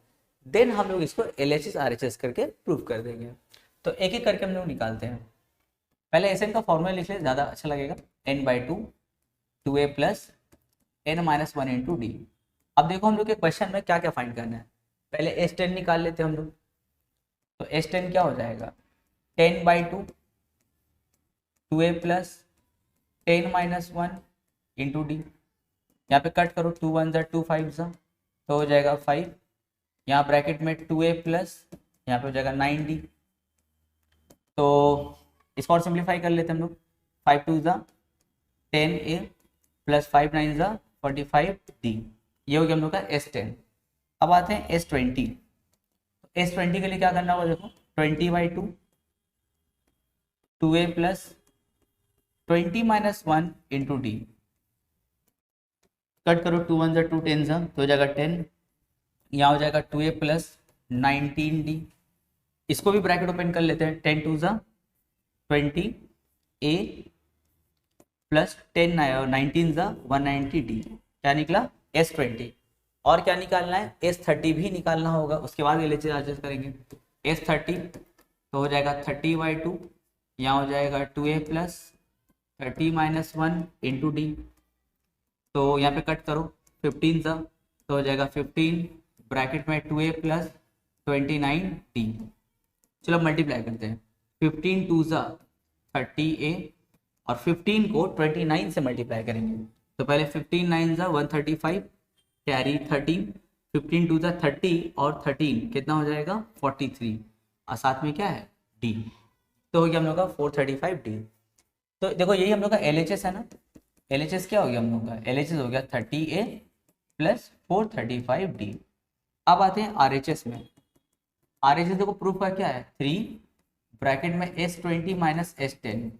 देन हम लोग इसको LHS RHS करके प्रूफ कर देंगे। तो एक एक करके हम लोग निकालते हैं। पहले SN का फॉर्मूला लिख ले, ज़्यादा अच्छा लगेगा, n/2 2a plus n minus 1 into D. अब देखो हम लोग के क्वेश्चन में क्या क्या फाइंड करना है, पहले S10 निकाल लेते हैं हम लोग, तो S10 क्या हो जाएगा 10/2 2a plus 10 minus 1 into D. यहाँ पे कट करो 2 1 2 5 तो हो जाएगा 5, यहाँ ब्रैकेट में 2a प्लस यहाँ पे हो जाएगा 9d। तो इसको और सिंप्लीफाई कर लेते हैं हम लोग, 5 2 10a प्लस 5 9 45d, ये हो गया हम लोग का S10। अब आते हैं S20। S20 के लिए क्या करना होगा, देखो 20/2 2a plus 20 minus 1 into D. Cut करो 2 1 2 10 तो हो जाएगा 10, यहाँ हो जाएगा 2a प्लस 19d। इसको भी ब्रैकेट ओपन कर लेते हैं, 10 2 20 a प्लस 10 19 190d, क्या निकला S20। और क्या निकालना है S30 भी निकालना होगा, उसके बाद LHS RHS करेंगे। S30 तो हो जाएगा 30/2, यहाँ हो जाएगा 2a plus 30 minus 1 into D. तो यहाँ पे कट करो 15 तो हो जाएगा 15 ब्रैकेट में 2a प्लस 29d। चलो मल्टीप्लाई करते हैं, 15 2 30a और 15 को 29 से मल्टीप्लाई करेंगे, तो पहले 15 9 135 कैरी 13, 15 2 30 और 13 कितना हो जाएगा 43 और साथ में क्या है d, तो हो गया हम लोग का 435d। तो देखो यही हम लोग का LHS है ना, LHS क्या हो गया हम लोग का LHS हो गया 30a प्लस 435d। अब आते हैं RHS में। RHS देखो प्रूफ का क्या है 3 ब्रैकेट में S20 माइनस S10,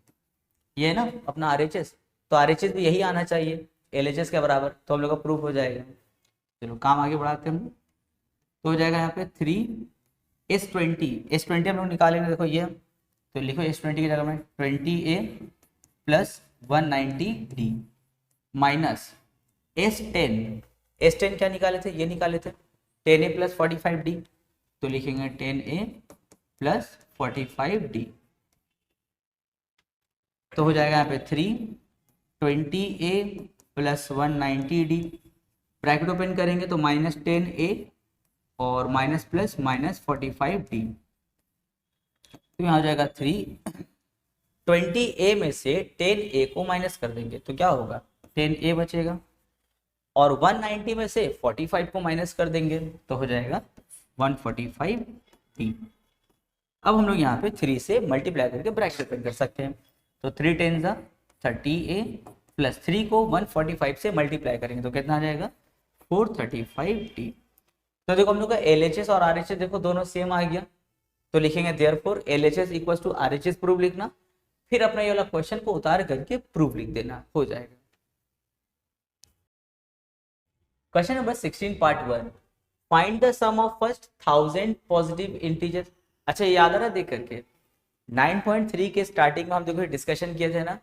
ये है ना अपना RHS, तो RHS भी यही आना चाहिए LHS के बराबर, तो हम लोग का प्रूफ हो जाएगा। चलो काम आगे बढ़ाते हैं हम। तो हो जाएगा यहाँ पे 3S20 हम लोग निकालेंगे, देखो ये, तो लिखो S20 की जगह में 20A plus 190D minus S10 क्या निकाले थे, ये निकाले थे 10A प्लस 45D, तो लिखेंगे 10A प्लस 45D, तो हो जाएगा यहाँ पे 320A plus 190D, bracket open करेंगे तो माइनस 10A और माइनस प्लस माइनस 45D, तो यहाँ हो जाएगा 320A में से 10A को माइनस कर देंगे तो क्या होगा 10A बचेगा, और 190 में से 45 को माइनस कर देंगे तो हो जाएगा 145D। अब हम लोग यहाँ पे 3 से मल्टीप्लाई करके ब्रैकेट ओपन कर सकते हैं, तो 3 10 जा 30A प्लस 3 को 145 से मल्टीप्लाई करेंगे तो कितना आ जाएगा 435D। तो देखो हम लोग का LHS और RHS देखो दोनों सेम आ गया, तो लिखेंगे therefore LHS equals to RHS proof लिखना, फिर अपना ये वाला क्वेश्चन को उतार करके प्रूफ लिख देना, हो जाएगा। Question number 16 part 1, find the sum of first 1000 positive integers. अच्छा याद आ रहा देख करके 9.3 के स्टार्टिंग में हम देखो डिस्कशन किए थे ना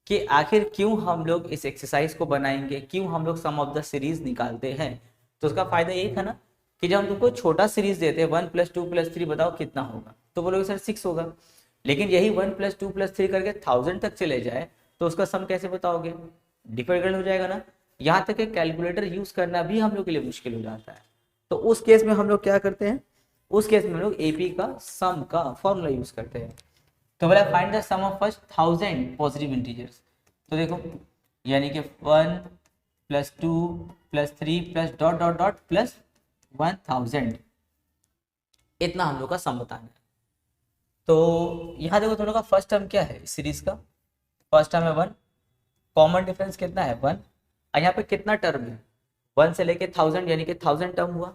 कि आखिर क्यों हम लोग इस एक्सरसाइज को बनाएंगे, क्यों हम लोग सम ऑफ द सीरीज निकालते हैं। तो उसका फायदा यही था ना कि जब हम तुमको छोटा सीरीज देते हैं 1 + 2 + 3 बताओ कितना होगा, तो बोलोगे सर 6 होगा, लेकिन यही 1 + 2 + 3 करके 1000 तक चले जाए तो उसका सम कैसे बताओगे, डिफिकल्ट हो जाएगा ना, यहाँ तक कि कैलकुलेटर यूज करना भी हम लोग के लिए मुश्किल हो जाता है। तो उस केस में हम लोग क्या करते हैं, उस केस में हम लोग AP का सम का फॉर्मूला यूज करते हैं। तो बोला find the sum of first 1000 positive integers, तो देखो यानी कि 1 + 2 + 3 + डॉट डॉट डॉट प्लस 1000, इतना हम लोग का सम बताना है। तो यहाँ देखो तुम लोग का फर्स्ट टर्म क्या है इस सीरीज का, फर्स्ट टर्म है 1, कॉमन डिफरेंस कितना है 1, और यहाँ पे कितना टर्म है 1 से लेके 1000 यानी कि 1000 टर्म हुआ,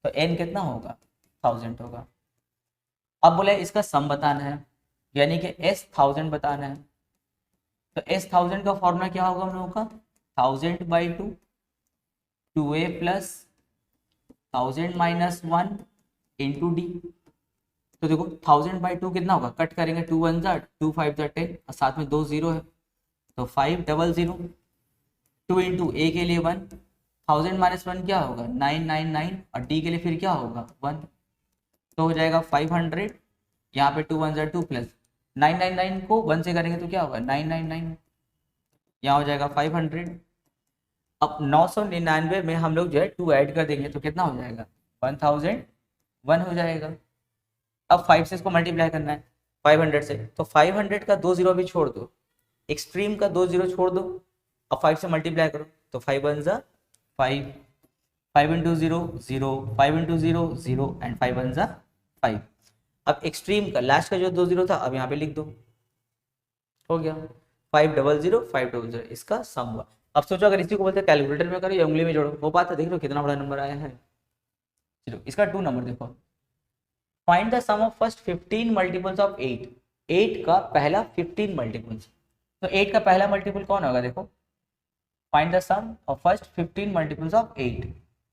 तो n कितना होगा 1000 होगा। अब बोले इसका सम बताना है यानी कि S1000 बताना है, तो S1000 का फॉर्मूला क्या होगा हम लोगों का 1000/2 2A plus 1000 minus 1 into D। तो देखो 1000/2 कितना होगा, कट करेंगे 2 1 जा 2 5 जा 10 और साथ में 2 0 है तो 500, 2 इंटू A के लिए 1, 1000 माइनस 1 क्या होगा 999 और D के लिए फिर क्या होगा 1, तो हो जाएगा 500, यहाँ पे 2 1 जा 2 प्लस 999 को 1 से करेंगे तो क्या होगा 999, यहाँ हो जाएगा 500। अब 999 में हम लोग जो है 2 ऐड कर देंगे तो कितना हो जाएगा 1001 हो जाएगा। अब 5 से इसको मल्टीप्लाई करना है 500 से, तो 500 का 2 0 भी छोड़ दो, एक्सट्रीम का 2 0 छोड़ दो, अब 5 से मल्टीप्लाई करो तो 5 1 जा 5, 5 इंटू 0 0, 5 इंटू 0 0 एंड 5 1 जा 5। अब एक्सट्रीम का लास्ट का जो 2 0 था अब यहाँ पे लिख दो, हो गया 500 500, इसका सम हुआ। अब सोचो अगर इसी को बोलते कैलकुलेटर में करो या उंगली में जोड़ो, हो पाता, देख लो कितना बड़ा नंबर आया है। चलो इसका 2 नंबर देखो, find the sum of first 15 multiples of 8, 8 का पहला 15 मल्टीपल्स, तो 8 का पहला मल्टीपल कौन होगा देखो, find the sum of first 15 multiples of 8,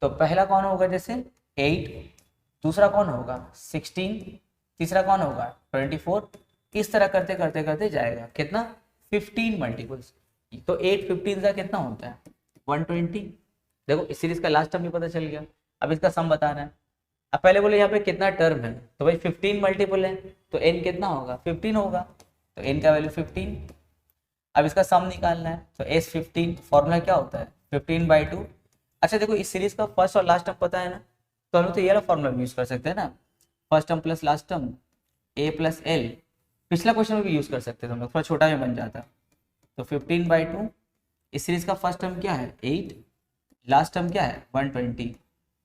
तो पहला कौन होगा जैसे 8, दूसरा कौन होगा 16, तीसरा कौन होगा 24, इस तरह करते करते करते जाएगा कितना 15 मल्टीपल्स, तो 8 15 का कितना होता है 120। देखो इस सीरीज का लास्ट टर्म भी पता चल गया, अब इसका सम बताना है। अब पहले बोले यहाँ पे कितना टर्म है, तो भाई 15 मल्टीपल है तो n कितना होगा 15 होगा, तो n का वैल्यू 15। अब इसका सम निकालना है, तो S15 फॉर्मूला क्या होता है 15/2। अच्छा देखो इस सीरीज का फर्स्ट और लास्ट टर्म पता है ना, तो हम लोग तो ये वाला फॉर्मूला यूज कर सकते हैं ना, first term plus last term A + L, पिछला क्वेश्चन में भी यूज कर सकते थे हम लोग, थोड़ा छोटा में बन जाता। तो 15/2, इस सीरीज का फर्स्ट टर्म क्या है 8, लास्ट टर्म क्या है 120,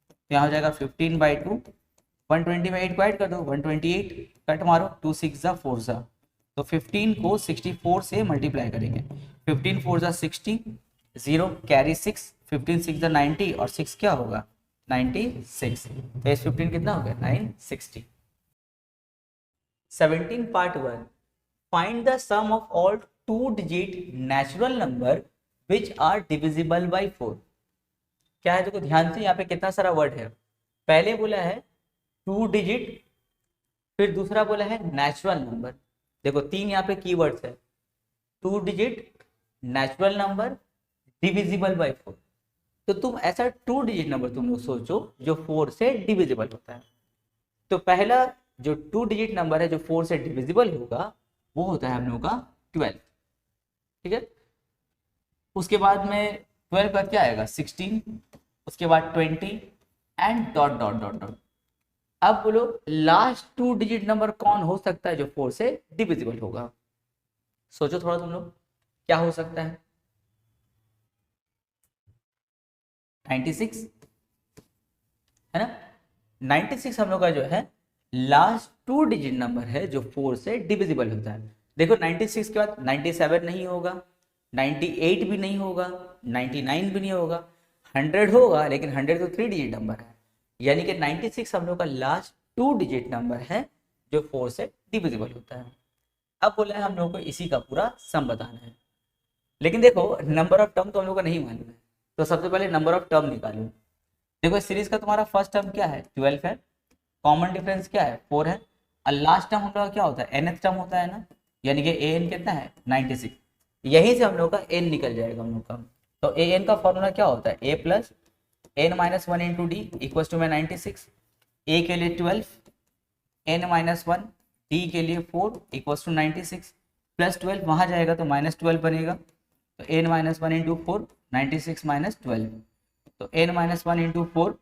तो यहाँ हो जाएगा 15/2, 120 में 8 को ऐड कर दो 128, कट मारो 2 6 जा 4 जा, तो 15 को 64 से मल्टीप्लाई करेंगे, 15 4 जा 60, 0 कैरी 6, 15 6 जा 90 और 6 क्या होगा 96, तो S15 कितना हो गया 960। 17 part 1, find the sum of all 2 digit natural number which are divisible by 4। क्या है, देखो ध्यान से, यहाँ पे कितना सारा वर्ड है। पहले बोला है 2 डिजिट, फिर दूसरा बोला है नेचुरल नंबर। देखो 3 यहाँ पे कीवर्ड्स है, 2 digit, natural number, divisible by 4। तो तुम ऐसा 2 डिजिट नंबर तुम लोग सोचो जो 4 से डिविजिबल होता है। तो पहला जो 2 डिजिट नंबर है जो 4 से डिविजिबल होगा वो होता है हम लोग का 12। ठीक है, उसके बाद में 12 का क्या आएगा 16, उसके बाद 20 and dot dot dot dot. अब बोलो लास्ट 2 डिजिट नंबर कौन हो सकता है जो 4 से डिविजिबल होगा। सोचो थोड़ा तुम लोग, क्या हो सकता है। 96 है ना, 96 हम लोग का जो है लास्ट 2 डिजिट नंबर है जो 4 से डिविजिबल होता है। देखो 96 के बाद 97 नहीं होगा, 98 भी नहीं होगा, 99 भी नहीं होगा, 100 होगा, लेकिन 100 तो 3 डिजिट नंबर है, यानी कि 96 हम लोग का लास्ट 2 डिजिट नंबर है जो 4 से डिविजिबल होता है। अब बोला है हम लोग को इसी का पूरा सम बताना है, लेकिन देखो नंबर ऑफ टर्म तो हम लोग को नहीं मालूम है, तो सबसे पहले नंबर ऑफ टर्म निकालो। देखो इस सीरीज का तुम्हारा फर्स्ट टर्म क्या है 12 है, कॉमन डिफरेंस क्या है 4 है, और लास्ट टर्म हम लोग का क्या होता है nth टर्म होता है ना, यानी कि an कितना है 96। यहीं से हम लोग का n निकल जाएगा हम लोग का। तो an का फॉर्मूला क्या होता है a plus n minus 1 into d equal to में 96। a के लिए 12, n माइनस 1, d के लिए 4 इक्वल टू 96, प्लस 12 वहां जाएगा तो माइनस 12 बनेगा। तो n माइनस 1 इंटू 4 96 माइनस 12, तो n माइनस 1 इंटू 4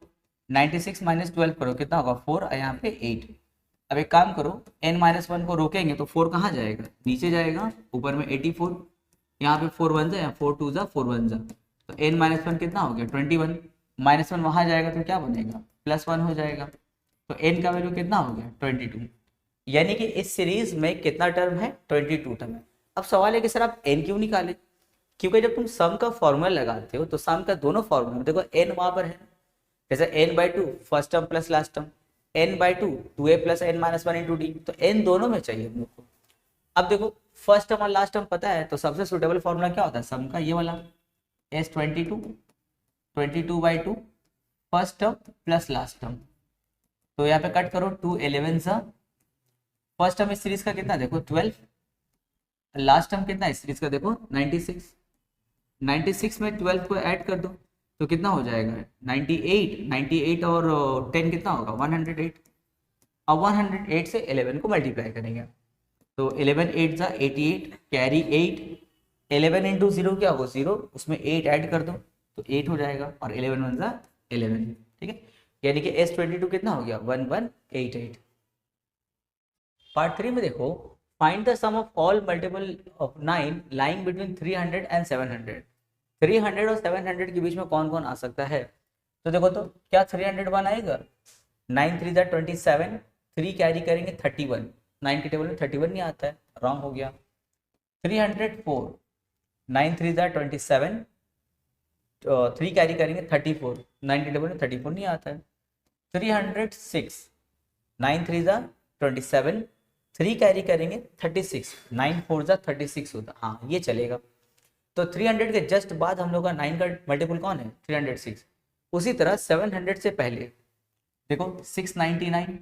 96 माइनस 12 करो कितना होगा 4 और यहाँ पे 8। अब एक काम करो n माइनस 1 को रोकेंगे तो 4 कहाँ जाएगा नीचे जाएगा, ऊपर में 84, यहाँ पे 4 1 जा 4 2 जा 4 1 जा, तो n माइनस 1 कितना हो गया 21, माइनस 1 वहाँ जाएगा तो क्या बनेगा प्लस 1 हो जाएगा, तो n का वैल्यू कितना हो गया 22। यानी कि इस सीरीज में कितना टर्म है 22 टर्म है। अब सवाल है कि सर आप n क्यों निकाले, क्योंकि जब तुम सम का फॉर्मूला लगाते हो तो सम का दोनों फॉर्मूला देखो n वहां पर है, जैसे n/2 first term plus last term, n/2 2a plus n minus 1 into D, तो n दोनों में चाहिए हम लोग को। अब देखो फर्स्ट टर्म और लास्ट टर्म पता है, तो सबसे सुटेबल फॉर्मूला क्या होता है सम का, ये वाला s22 22/2 first term plus last term. तो यहाँ पे कट करो 2 11 सा, फर्स्ट टर्म इस सीरीज का कितना देखो 12, लास्ट टर्म कितना इस सीरीज का देखो 96, 96 में 12 को ऐड कर दो तो कितना हो जाएगा 98, 98 और 10 कितना होगा 108। अब 108 से 11 को मल्टीप्लाई करेंगे तो 11 8 जा 88, कैरी 8, 11 इंटू 0 क्या होगा 0, उसमें 8 ऐड कर दो तो 8 हो जाएगा, और 11 1 जा 11। ठीक है, यानी कि S22 कितना हो गया 1188। पार्ट 3 में देखो find the sum of all multiple of 9 lying between 300 and 700। 300 और 700 के बीच में कौन कौन आ सकता है। तो देखो तो क्या 301 आएगा, 9 3 27, 3 कैरी करेंगे 31, 9 के टेबल में 31 नहीं आता है, रॉन्ग हो गया। 304, 9 3 27, 3 कैरी करेंगे 34, 9 के टेबल में 34 नहीं आता है। 306, 9 3 27, 3 कैरी करेंगे 36, 9 4 36 होता, हाँ ये चलेगा। तो 300 के जस्ट बाद हम लोग का 9 का मल्टीपल कौन है 306। उसी तरह 700 से पहले देखो 699,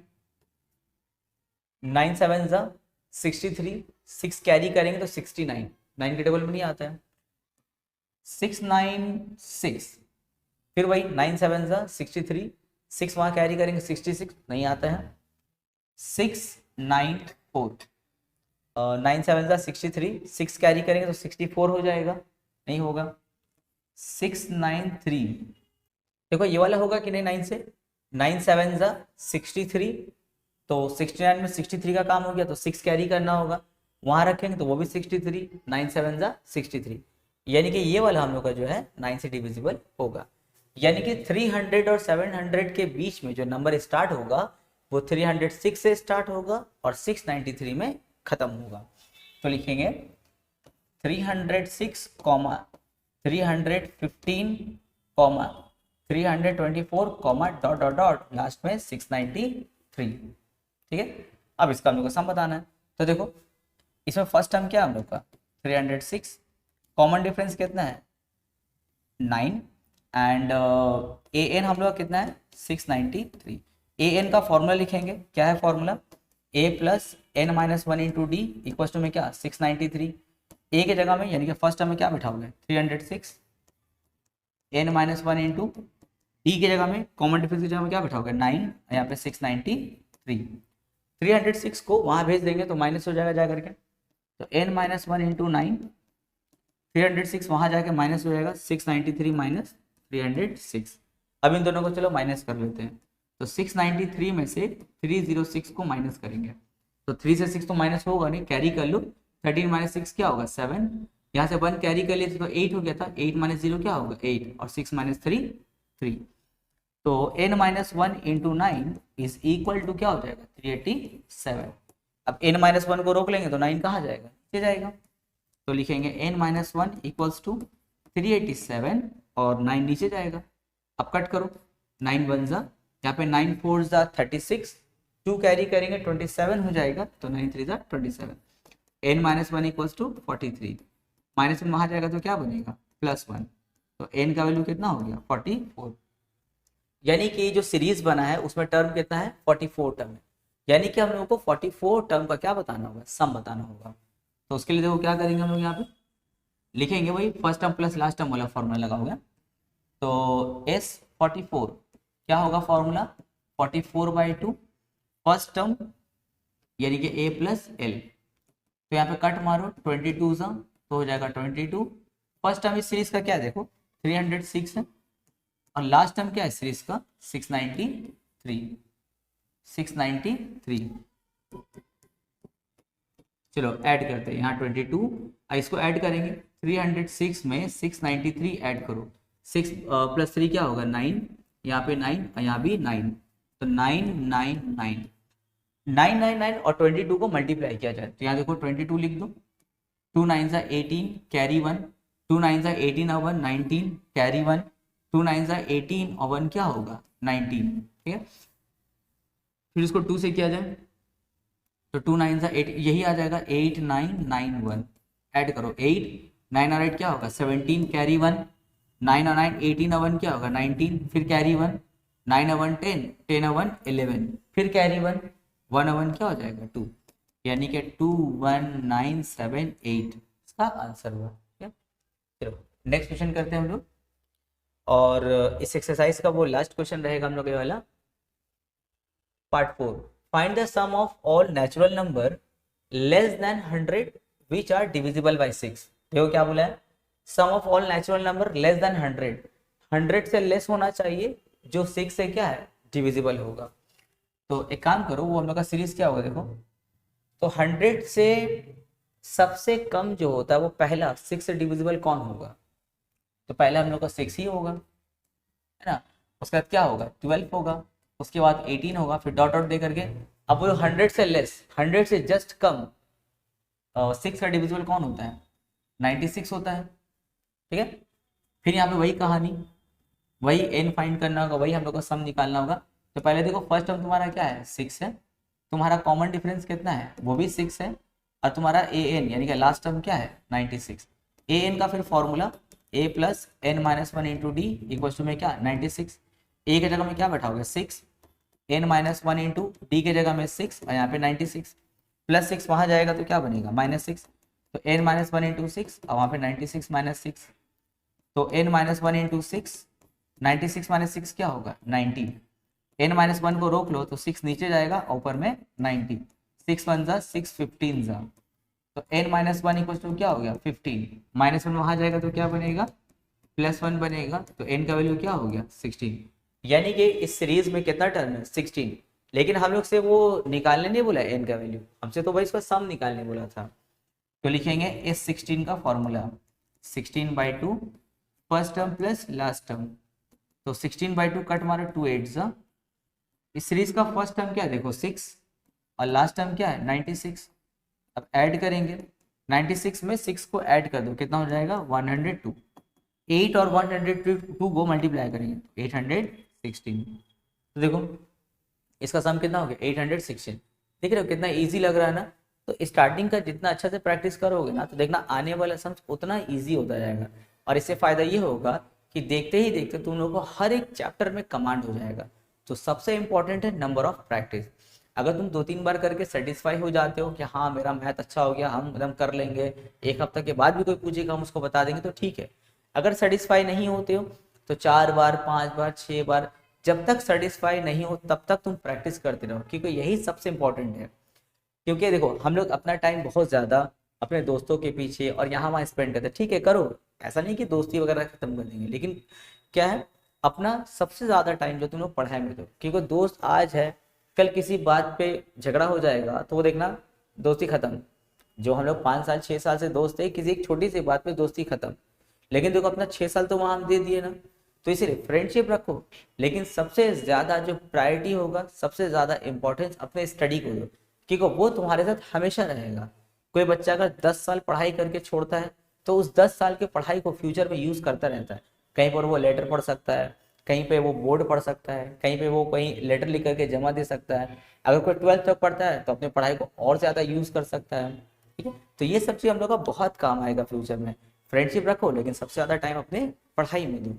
9 7 63, 6 कैरी करेंगे तो 69, 9 के टेबल में नहीं आता है। 696, फिर वही 9 7 63, 6 वहाँ कैरी करेंगे 66, नहीं आता है। 694, 9 7 63, 6 कैरी करेंगे तो 64 हो जाएगा, नहीं होगा। 693, देखो ये वाला होगा कि नहीं 9 से, 9 7 63, तो 69 में 63 का काम हो गया तो 6 कैरी करना होगा, वहां रखेंगे तो वो भी 63, 9 7 63, यानी कि ये वाला हम लोग का जो है 9 से डिविजिबल होगा। यानी कि 300 और 700 के बीच में जो नंबर स्टार्ट होगा वो 306 से स्टार्ट होगा और 693 में खत्म होगा। तो लिखेंगे 306, 315, 324, डॉट डॉट डॉट लास्ट में 693। ठीक है, अब इसका हम लोग को सम बताना है। तो देखो इसमें फर्स्ट टर्म क्या है हम लोग का 306, कॉमन डिफरेंस कितना है 9, एंड ए एन हम लोग का कितना है 693। ए एन का फॉर्मूला लिखेंगे, क्या है formula a plus n minus one into d equal to में क्या 693। ए के जगह में यानी कि फर्स्ट टर्म में क्या बिठाओगे 306, n minus one into d के जगह में कॉमन डिफरेंस की जगह में क्या बिठाओगे 9, यहाँ पे 693। 306 को वहाँ भेज देंगे तो माइनस हो जाएगा जा करके, तो एन माइनस वन इंटू 9, 306 वहाँ जाके माइनस हो जाएगा 693 माइनस 306। अब इन दोनों को चलो माइनस कर लेते हैं, तो 693 में से 306 को माइनस करेंगे, तो 3 से 6 तो माइनस होगा नहीं, कैरी कर लो, 13 माइनस 6 क्या होगा 7, यहाँ से 1 कैरी कर लिए तो 8 हो गया था, 8 माइनस 0 क्या होगा 8, और 6 माइनस 3 3, तो n minus one into 9 is equal to क्या हो जाएगा 387। अब n माइनस वन को रोक लेंगे तो 9 कहाँ जाएगा नीचे जाएगा, तो लिखेंगे n minus one equals to 387 और 9 नीचे जाएगा। अब कट करो, 9 वन जा, यहाँ पे 9 फोर जा 36, 2 कैरी करेंगे 27 हो जाएगा, तो 9 थ्री जा 27, n minus one equals to 43, minus one वहाँ जाएगा तो क्या बनेगा +1, तो n का वैल्यू कितना हो गया 44। यानी कि जो सीरीज बना है उसमें टर्म कितना है 44 टर्म है, यानी कि हम लोगों को 44 टर्म का क्या बताना होगा सम बताना होगा। तो उसके लिए देखो क्या करेंगे हम लोग यहाँ पे लिखेंगे वही first term plus last term वाला फॉर्मूला लगाओगे, तो S44 क्या होगा फॉर्मूला 44/2 फर्स्ट टर्म यानी कि A प्लस L, तो यहाँ पे कट मारो 22 सा तो हो जाएगा 22, फर्स्ट टर्म इस सीरीज का क्या है देखो 306 है, और लास्ट टर्म क्या है सीरीज का 693। चलो ऐड करते हैं यहाँ 22, इसको ऐड करेंगे 306 में 693 ऐड करो, 6 प्लस 3 क्या होगा 9, यहाँ पे 9 और यहाँ भी 9, तो 999 999 और 22 को मल्टीप्लाई किया जाए तो यहाँ देखो 22 लिख दो, 2 9 जा 18 कैरी 1, 2 9 जा 18 और 1 19 कैरी 1, 2 9 जा 18 और 1 क्या होगा 19, ठीक है। फिर इसको 2 से किया जाए तो 2 9 जा 8 यही आ जाएगा 8991, ऐड करो 8 9 और 8 क्या होगा 17 कैरी 1, 9 और 9 18 और 1 क्या होगा 19, फिर कैरी 1, 9 और 1 10, 10 और 1 11, फिर कैरी 1, 1 और 1 क्या हो जाएगा 2, यानी कि 21978 इसका आंसर हुआ। ठीक है, चलो नेक्स्ट क्वेश्चन करते हैं हम लोग, और इस एक्सरसाइज का वो लास्ट क्वेश्चन रहेगा हम लोग ये वाला part 4। Find the sum of all natural number less than 100 which are divisible by 6। देखो क्या बोला है, sum of all natural number less than 100 से लेस होना चाहिए जो 6 से क्या है डिविजिबल होगा। तो एक काम करो, वो हम लोग का सीरीज क्या होगा देखो, तो 100 से सबसे कम जो होता है वो पहला 6 से डिविजिबल कौन होगा, तो पहले हम लोग का 6 ही होगा है ना, उसके बाद क्या होगा 12 होगा, उसके बाद 18 होगा, फिर डॉट डॉट दे करके। अब वो 100 से लेस 100 से जस्ट कम 6 का डिविजिबल कौन होता है 96 होता है, ठीक है। फिर यहाँ पे वही कहानी, वही n फाइंड करना होगा, वही हम लोग को सम निकालना होगा। तो पहले देखो फर्स्ट टर्म तुम्हारा क्या है 6 है, तुम्हारा कॉमन डिफरेंस कितना है वो भी 6 है, और तुम्हारा an यानी कि लास्ट टर्म क्या है 96। an का फिर formula a plus n minus one into d equal to में क्या 96, a के जगह में क्या बैठाओगे 6, n minus one into d के जगह में 6 और यहाँ पे 96, प्लस 6 वहाँ जाएगा तो क्या बनेगा -6, तो n माइनस वन इंटू 6 और वहाँ पे 96 माइनस 6, तो n minus one into 6 96 minus 6 क्या होगा 90, n माइनस वन को रोक लो तो 6 नीचे जाएगा ऊपर में 90, 6 वन जा 6 15 जा, तो n minus one equal to क्या हो गया 15, -1 वहाँ जाएगा तो क्या बनेगा +1 बनेगा, तो n का वैल्यू क्या हो गया 16। यानी कि इस सीरीज में कितना टर्म है 16, लेकिन हम लोग से वो निकालने नहीं बोला n का वैल्यू, हमसे तो भाई इसका सम निकालने बोला था। तो लिखेंगे इस 16 का formula 16/2 first term plus last term, तो 16/2 कट मारो 2 8 जा, इस सीरीज का फर्स्ट टर्म क्या है देखो 6 और लास्ट टर्म क्या है 96। अब ऐड करेंगे 96 में 6 को ऐड कर दो कितना हो जाएगा 102, 8 और 102 को मल्टीप्लाई करेंगे 816। तो देखो इसका सम कितना हो गया 816, देख रहे हो कितना इजी लग रहा है ना। तो स्टार्टिंग का जितना अच्छा से प्रैक्टिस करोगे ना, तो देखना आने वाला सम्स उतना इजी होता जाएगा। और इससे फायदा ये होगा कि देखते ही देखते तुम लोगों को हर एक चैप्टर में कमांड हो जाएगा। तो सबसे इंपॉर्टेंट है नंबर ऑफ प्रैक्टिस। अगर तुम 2-3 बार करके सेटिस्फाई हो जाते हो कि हाँ मेरा मैथ अच्छा हो गया, हम एकदम कर लेंगे, एक हफ्ते के बाद भी कोई पूछेगा हम उसको बता देंगे, तो ठीक है। अगर सेटिस्फाई नहीं होते हो तो 4 बार, 5 बार, 6 बार, जब तक सेटिस्फाई नहीं हो तब तक तुम प्रैक्टिस करते रहो, क्योंकि यही सबसे इंपॉर्टेंट है। क्योंकि देखो हम लोग अपना टाइम बहुत ज़्यादा अपने दोस्तों के पीछे और यहाँ वहाँ स्पेंड करते हैं, ठीक है करो, ऐसा नहीं कि दोस्ती वगैरह खत्म कर देंगे, लेकिन क्या है, अपना सबसे ज़्यादा टाइम जो तुम लोग पढ़ाई में दो। क्योंकि दोस्त आज है, कल किसी बात पे झगड़ा हो जाएगा तो वो देखना दोस्ती खत्म। जो हम लोग 5 साल 6 साल से दोस्त थे, किसी एक छोटी सी बात पे दोस्ती खत्म। लेकिन देखो अपना 6 साल तो वहां हम दे दिए ना। तो इसीलिए फ्रेंडशिप रखो, लेकिन सबसे ज्यादा जो प्रायोरिटी होगा, सबसे ज्यादा इंपॉर्टेंस अपने स्टडी को दो, क्योंकि वो तुम्हारे साथ हमेशा रहेगा। कोई बच्चा अगर 10 साल पढ़ाई करके छोड़ता है तो उस 10 साल की पढ़ाई को फ्यूचर में यूज करता रहता है। कहीं पर वो लेटर पढ़ सकता है, कहीं पे वो बोर्ड पढ़ सकता है, कहीं पे वो कहीं लेटर लिख करके जमा दे सकता है। अगर कोई 12th तक पढ़ता है तो अपनी पढ़ाई को और ज़्यादा यूज़ कर सकता है। ठीक है, तो ये सब चीज़ हम लोग का बहुत काम आएगा फ्यूचर में। फ्रेंडशिप रखो लेकिन सबसे ज़्यादा टाइम अपने पढ़ाई में दो।